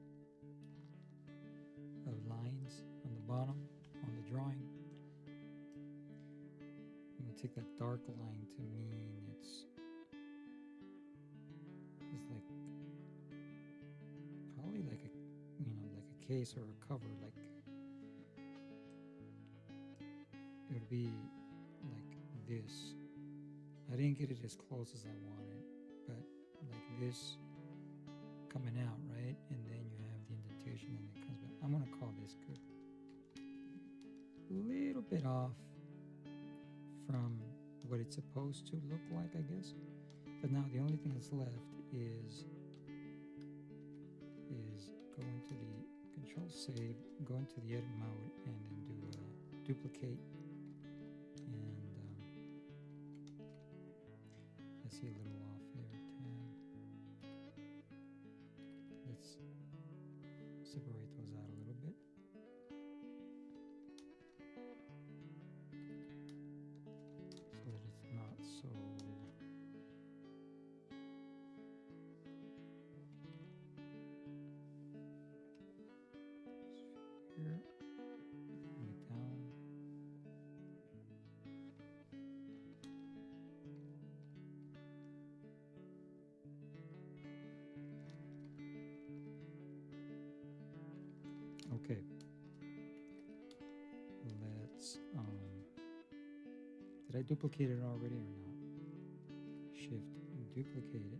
of lines on the bottom on the drawing. I'm gonna take that dark line to mean it's like probably like a like a case or a cover, like it would be like this. I didn't get it as close as I wanted, but like this coming out, right? And then you have the indentation and it comes back. I'm gonna call this good. A little bit off from what it's supposed to look like, I guess. But now the only thing that's left is go into the Control Save, go into the edit mode, and then do duplicate. And I see a little off there, tab. Let's separate those out a little bit. So that it's not so here. Bring it down. Okay. Let's did I duplicate it already or not? Shift duplicate it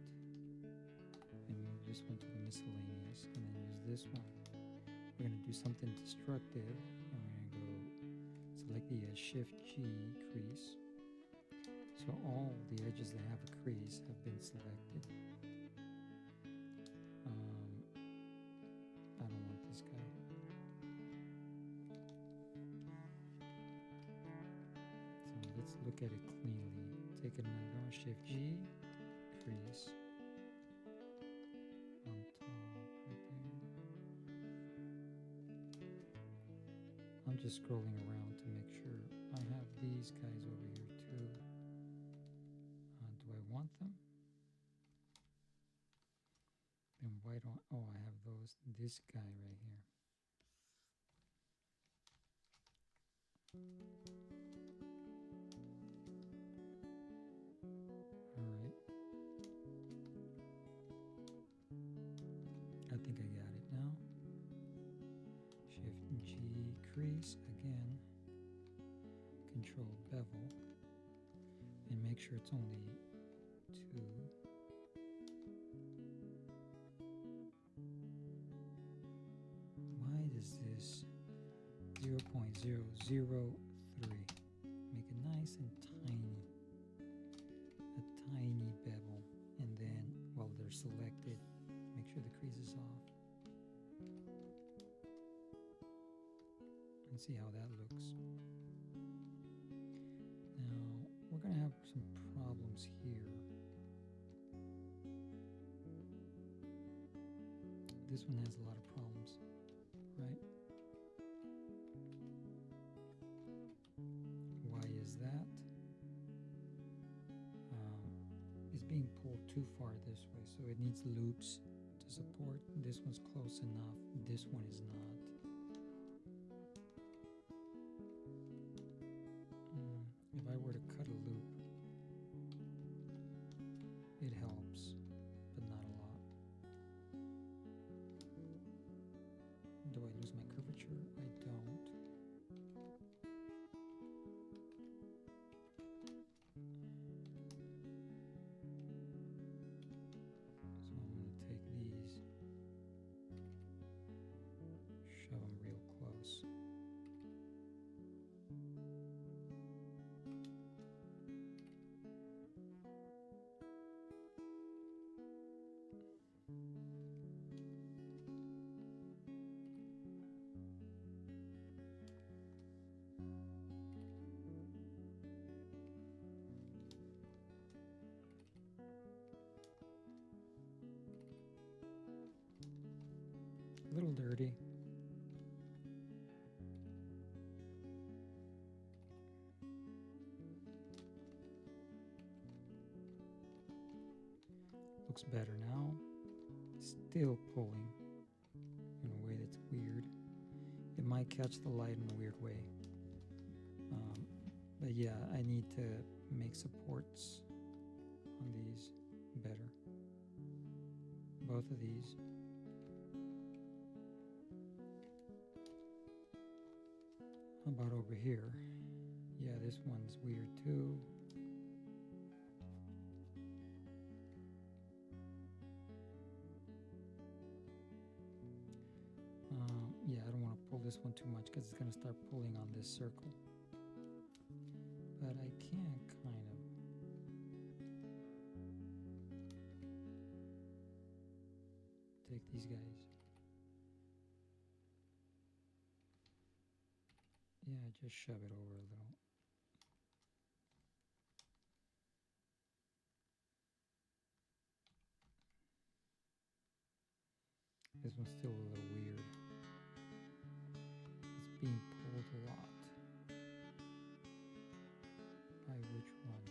and move this one to the miscellaneous, and then use this one. We're going to do something destructive, and we're going to go select the Shift G crease. So all the edges that have a crease have been selected. I don't want this guy. So let's look at it cleanly. Take another Shift G crease on top right there. I'm just scrolling around to make sure I have these guys over here too. Do I want them? Then why don't, oh, I have this guy right here. Alright. I think I got it now. Shift G crease again. Control bevel. And make sure it's only 2. Why does this 0.003 make it nice and tiny? A tiny bevel. And then while they're selected, make sure the crease is off. And see how that looks. Now, we're going to have some problems here. This one has a lot of problems, right? Why is that? It's being pulled too far this way, so it needs loops to support. This one's close enough. This one is not. If I were to cut a loop, it helps, but not a lot. Do I lose my curvature? I don't. So I'm going to take these, shove them real close. looks better now. Still pulling in a way that's weird. It might catch the light in a weird way. But yeah, I need to make supports on these better. Both of these. How about over here? Yeah, this one's weird too. Yeah, I don't want to pull this one too much because it's going to start pulling on this circle. But I can kind of. Take these guys. Yeah, just shove it over a little. This one's still a little weird. It's being pulled a lot. By which one?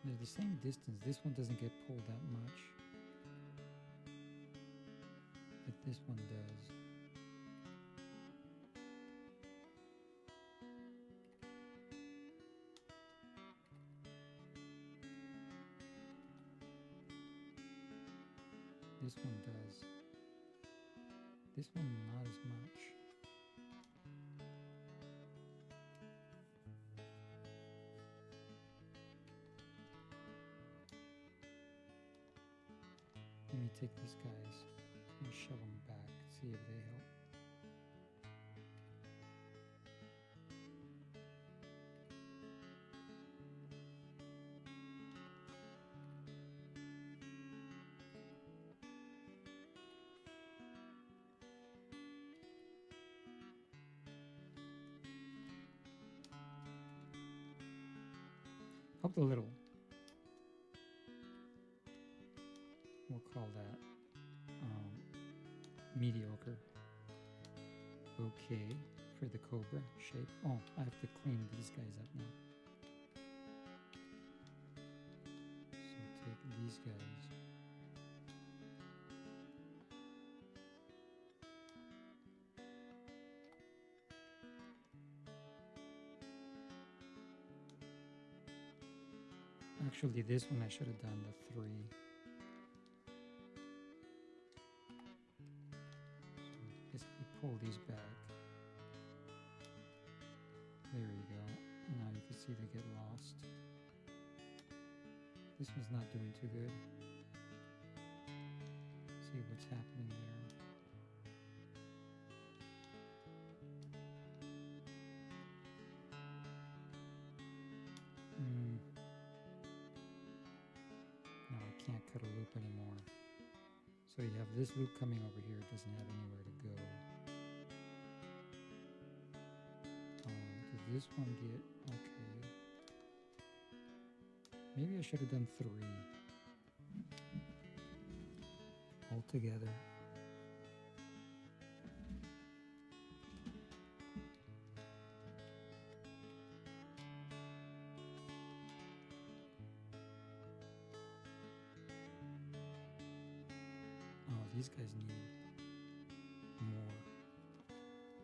They're the same distance. This one doesn't get pulled that much. But this one does. This one does. This one not as much. Let me take these guys and shove them back, see if they help. Helped a little. We'll call that mediocre. Okay, for the cobra shape. Oh, I have to clean these guys up now. So take these guys. Actually, this one I should have done the 3. So basically pull these back. There you go. Now you can see they get lost. This one's not doing too good. See what's happening there. No, I can't cut a loop anymore. So you have this loop coming over here, it doesn't have anywhere to go. Did this one get, okay. Maybe I should have done 3 altogether. Oh, these guys need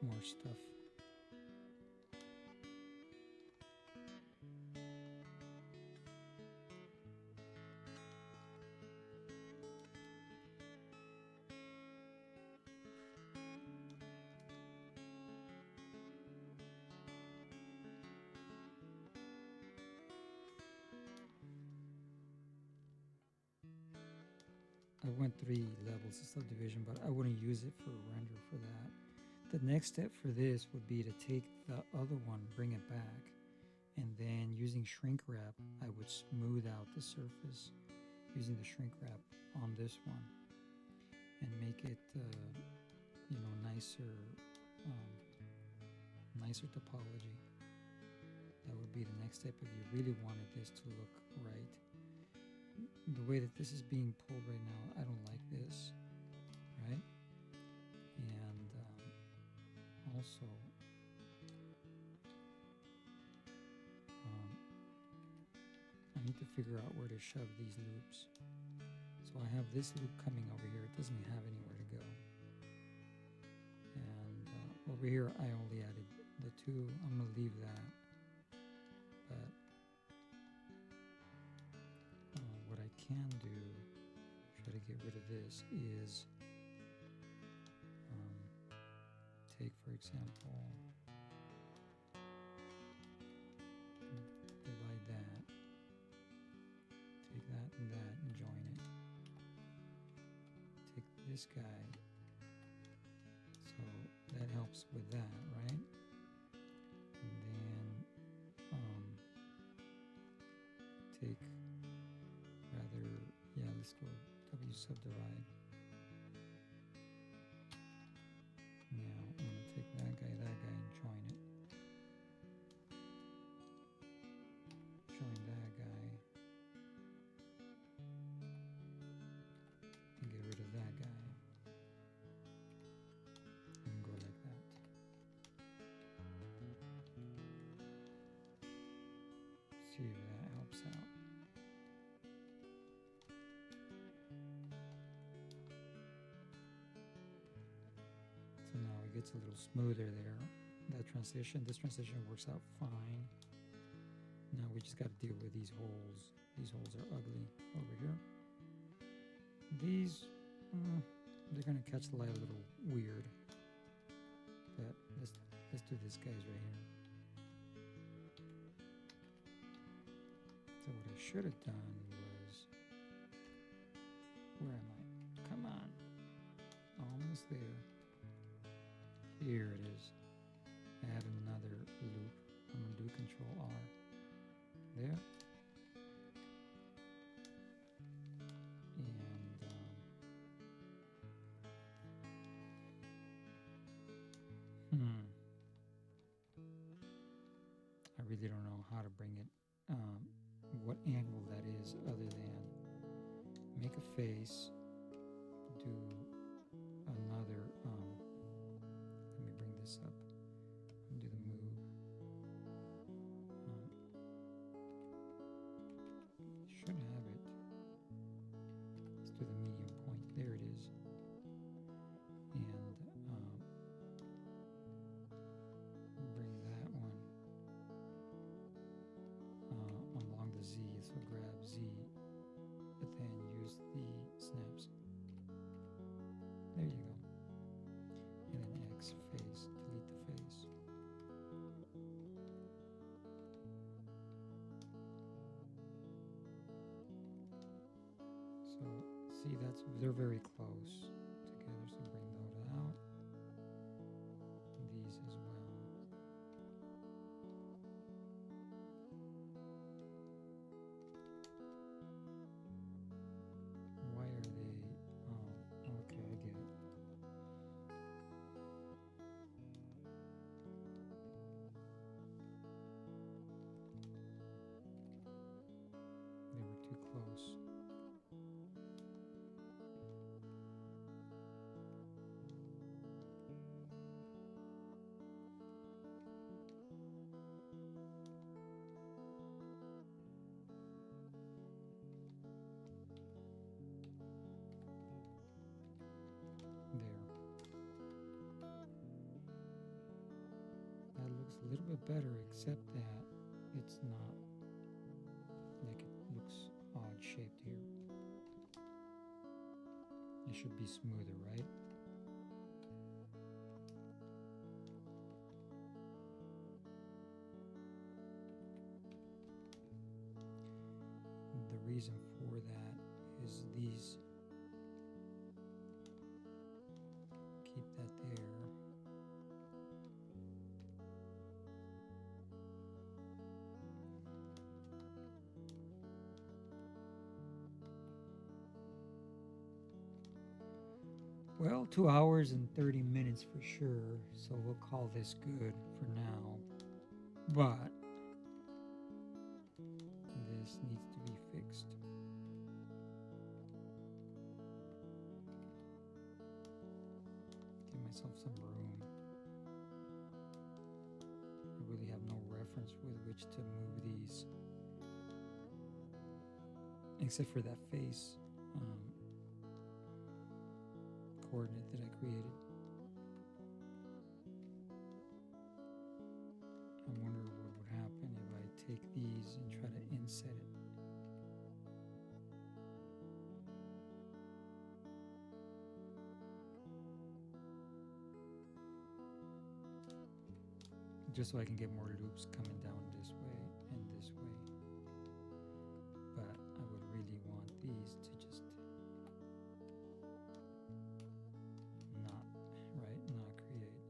more stuff. I went 3 levels of subdivision, but I wouldn't use it for render for that. The next step for this would be to take the other one, bring it back, And then using shrink wrap, I would smooth out the surface using the shrink wrap on this one and make it, nicer, nicer topology. That would be the next step if you really wanted this to look right. The way that this is being pulled right now, I don't like this, right? And also, I need to figure out where to shove these loops. So I have this loop coming over here. It doesn't have anywhere to go. And over here, I only added the two. I'm going to leave that. But what I can do, try to get rid of this, is take, for example, divide that, take that and join it. Take this guy, so that helps with that, right? And then take, let's go W subdivide. Now I'm going to take that guy, and join it. Join that guy. And get rid of that guy. And go like that. See if that helps out. So now it gets a little smoother there. This transition works out fine. Now we just got to deal with these holes. These holes are ugly over here. These, they're gonna catch the light a little weird. But let's do this guys right here. So what I should have done was, where am I? Come on, almost there. Here it is. Add another loop. I'm going to do Control R. There. And I really don't know how to bring it, what angle that is, other than make a face, do another, let me bring this up, and do the move. Should have it. Let's do the medium point. There it is. And bring that one along the Z. So grab Z, but then use the snaps. There you go. And then X face, delete the face. So see, they're very close together. So bring those out. These as well. Why are they? Oh, okay, I get it. They were too close. There. That looks a little bit better, except that it's not, like, it looks odd shaped here. It should be smoother, right? The reason for that is these, keep that there. Well, 2 hours and 30 minutes for sure. So we'll call this good for now. But this needs to be fixed. Give myself some room. I really have no reference with which to move these, except for that face coordinate that I created. I wonder what would happen if I take these and try to inset it. Just so I can get more loops coming down this way and this way. But I would really want these to just not create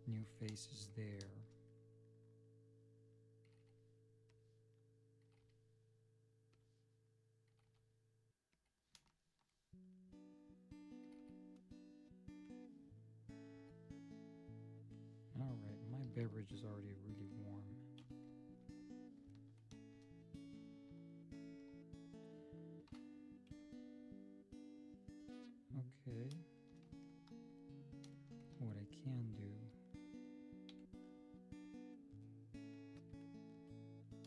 new faces there. Alright, my beverage is already really warm. Okay. What I can do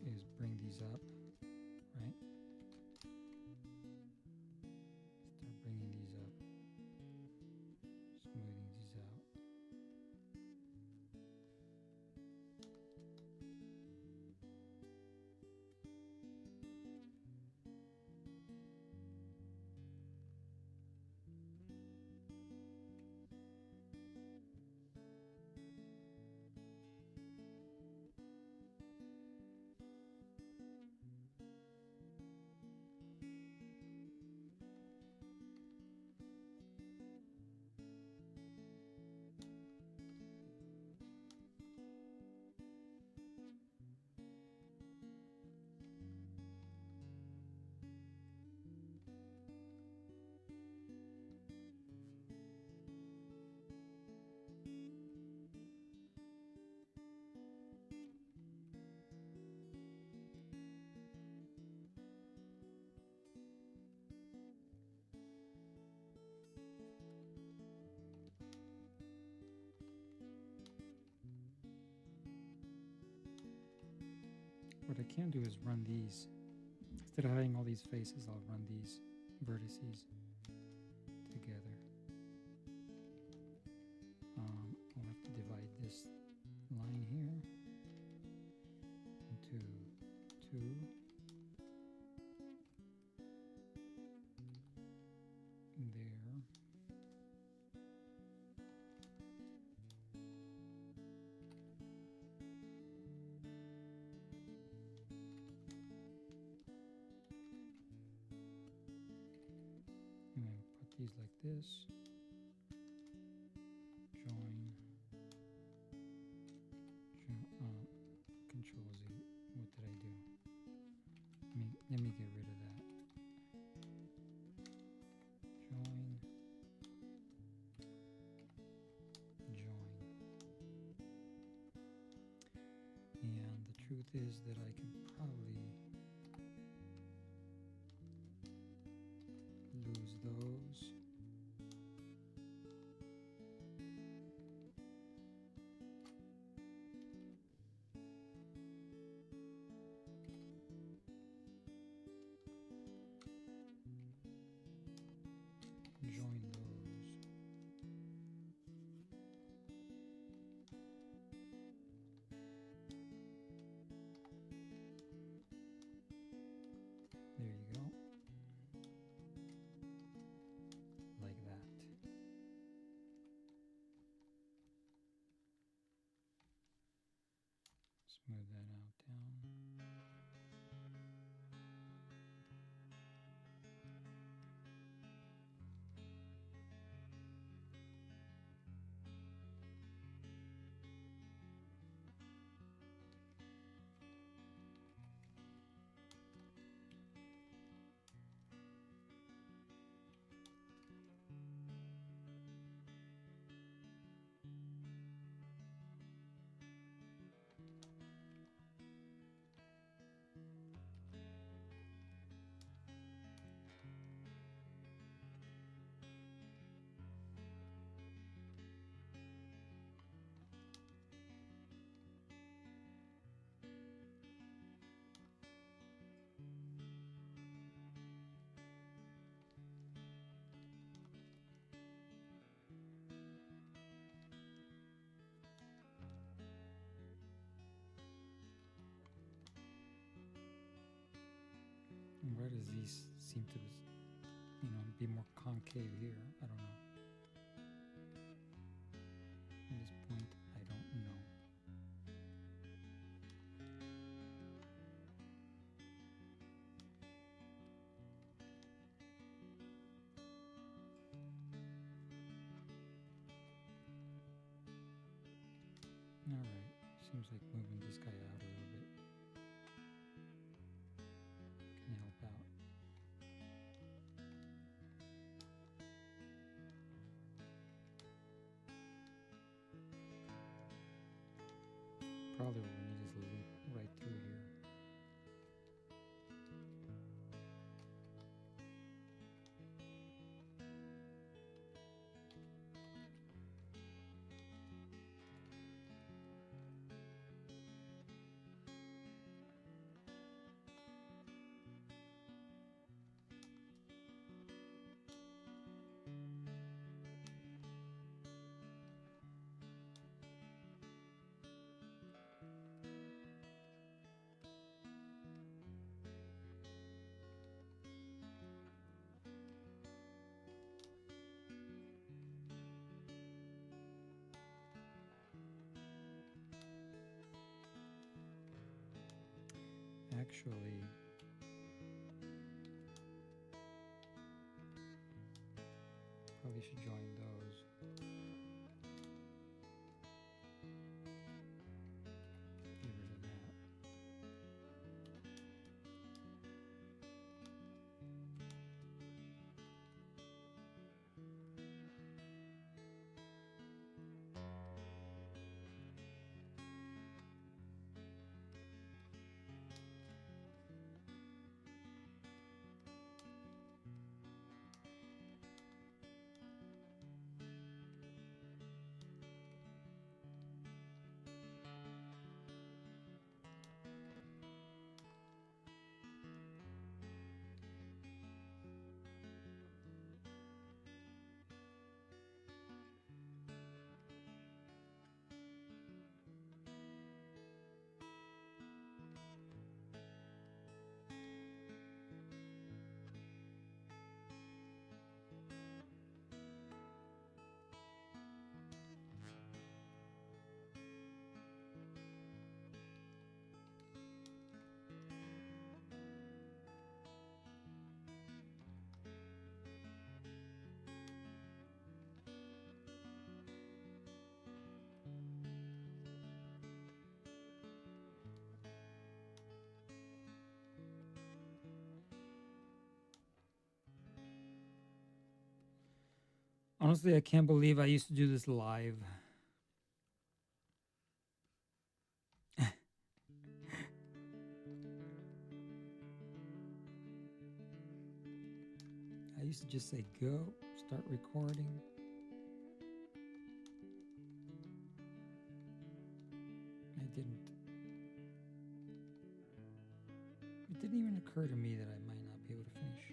is bring these up, right? Start bringing these up, smoothing these out. What I can do is run these. Instead of having all these faces, I'll run these vertices together. I'll have to divide this line here into two. There. And then put these like this. Join. Control Z. What did I do? Let me get rid of that. Join. Join. And the truth is that I can probably lose those. Join those. There you go. Like that. Smooth that out down. because these seem to, be more concave here. I don't know. At this point, I don't know. All right, seems like moving this guy out a little bit can help out. Probably what we need is a loop right through here. Actually, probably should join those. Get rid of that. Honestly, I can't believe I used to do this live. I used to just say go, start recording. I didn't. It didn't even occur to me that I might not be able to finish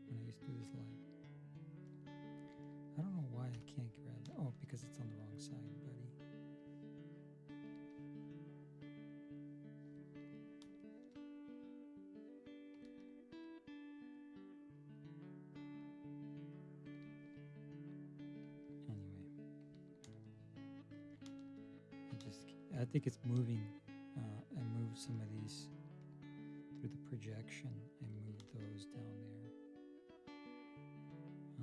when I used to do this live. I don't know why I can't grab it. Oh, because it's on the wrong side, buddy. Anyway, I think it's moving. I moved some of these through the projection. I moved those down there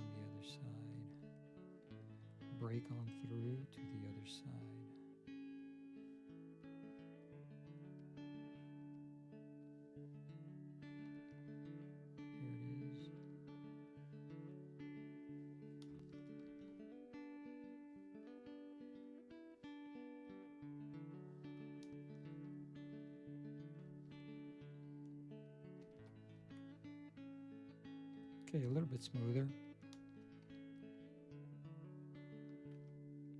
on the other side. Break on through to the other side. Here it is. Okay, a little bit smoother.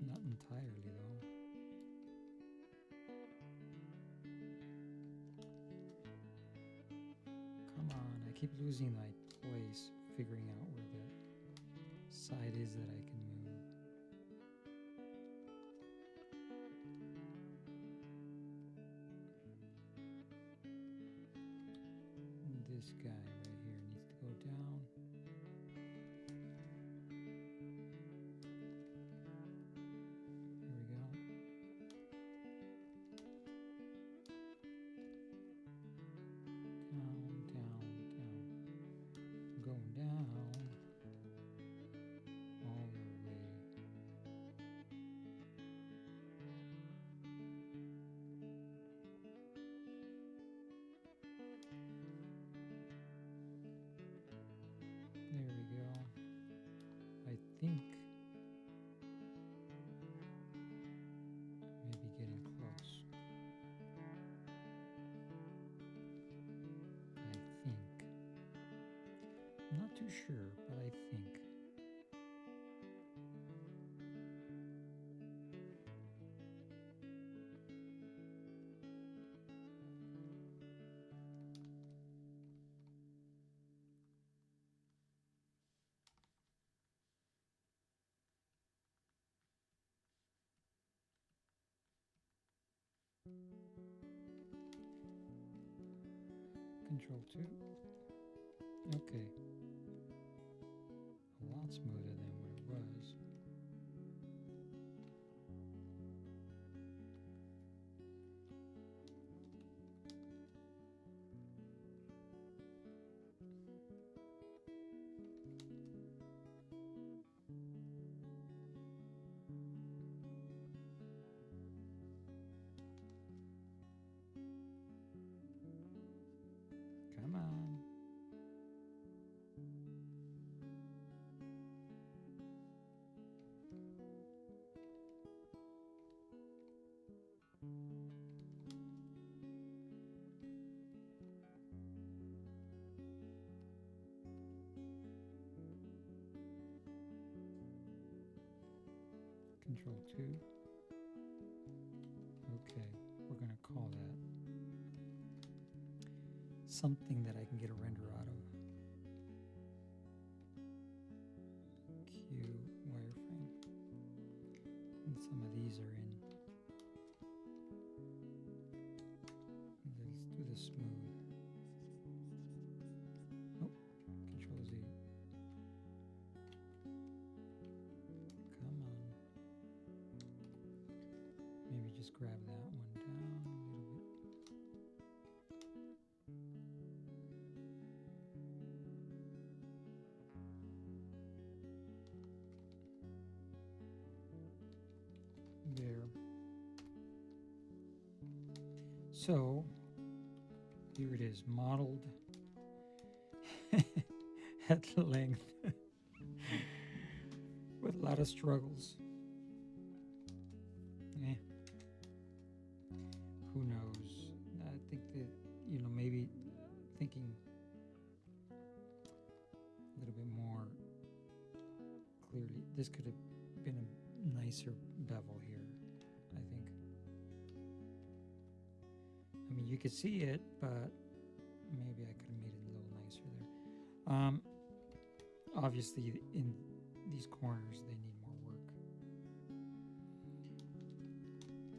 Not entirely though. Come on, I keep losing my place figuring out where the side is that I can move. And this guy right here down. Here we go. Down, down, down. Going down all the way. There we go. I think maybe getting close. I think. I'm not too sure, but I think. Control 2. Okay. A lot smoother than what it was. Come on. Control 2. Okay, we're going to call that something that I can get a render out of. Q wireframe. And some of these are in. Let's do the smooth. Oh, Control Z. Come on. Maybe just grab that one down a little bit. There. So here it is, modeled at length with a lot of struggles. Eh. Who knows? I think that, maybe thinking a little bit more clearly, this could have been a nicer bevel here, I think. I mean, you could see it, but maybe I could have made it a little nicer there. Obviously, in these corners, they need more work.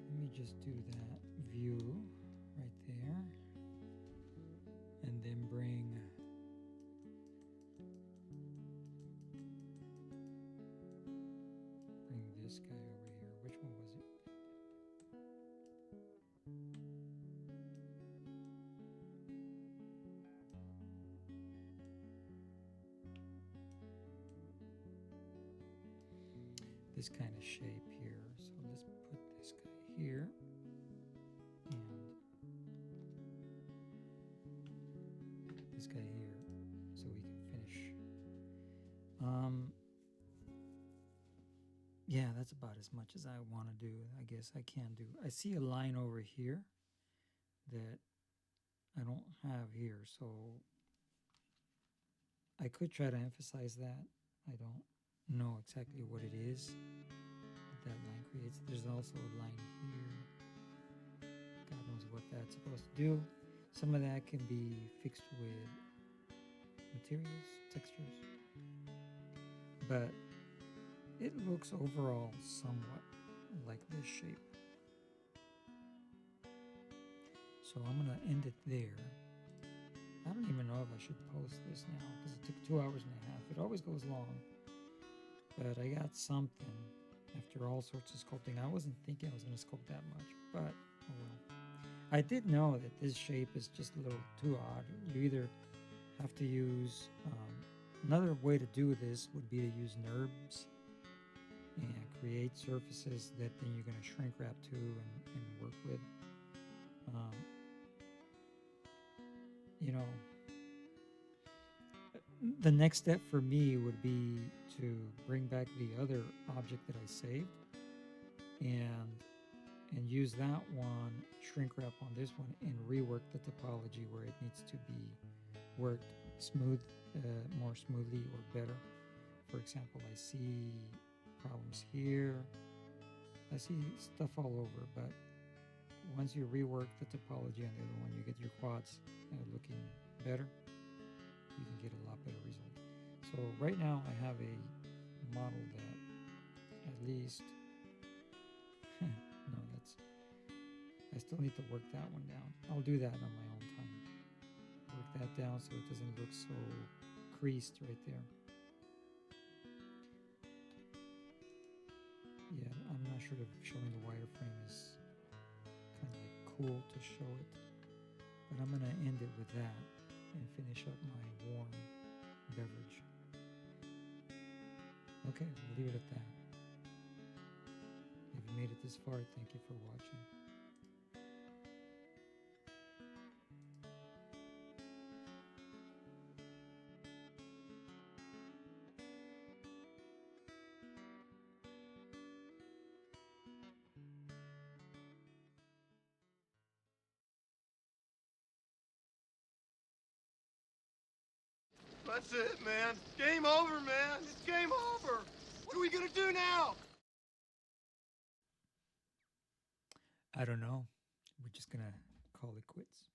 Let me just do that view right there. And then bring this guy over here. Which one was it? This kind of shape here. So let's put this guy here. And this guy here. So we can finish. Yeah, that's about as much as I want to do. I guess I can do. I see a line over here that I don't have here, so I could try to emphasize that. I don't know exactly what it is that line creates. There's also a line here. God knows what that's supposed to do. Some of that can be fixed with materials, textures, but it looks overall somewhat like this shape. So I'm going to end it there. I don't even know if I should post this now because it took 2 hours and a half. It always goes long. But I got something after all sorts of sculpting. I wasn't thinking I was going to sculpt that much, but oh well. I did know that this shape is just a little too odd. You either have to use, another way to do this would be to use NURBS and create surfaces that then you're going to shrink wrap to and work with. Um, you know, the next step for me would be to bring back the other object that I saved and use that one, shrink wrap on this one, and rework the topology where it needs to be worked more smoothly or better. For example, I see problems here. I see stuff all over, but once you rework the topology on the other one, you get your quads looking better. You can get a lot better result. So right now I have a model that at least no, I still need to work that one down. I'll do that on my own time. Work that down so it doesn't look so creased right there. Yeah, I'm not sure if showing the wireframe is kind of like cool to show it, but I'm gonna end it with that and finish up my warm beverage. Okay, we'll leave it at that. If you made it this far, thank you for watching. That's it, man. Game over, man. It's game over. What are we gonna do now? I don't know. We're just gonna call it quits.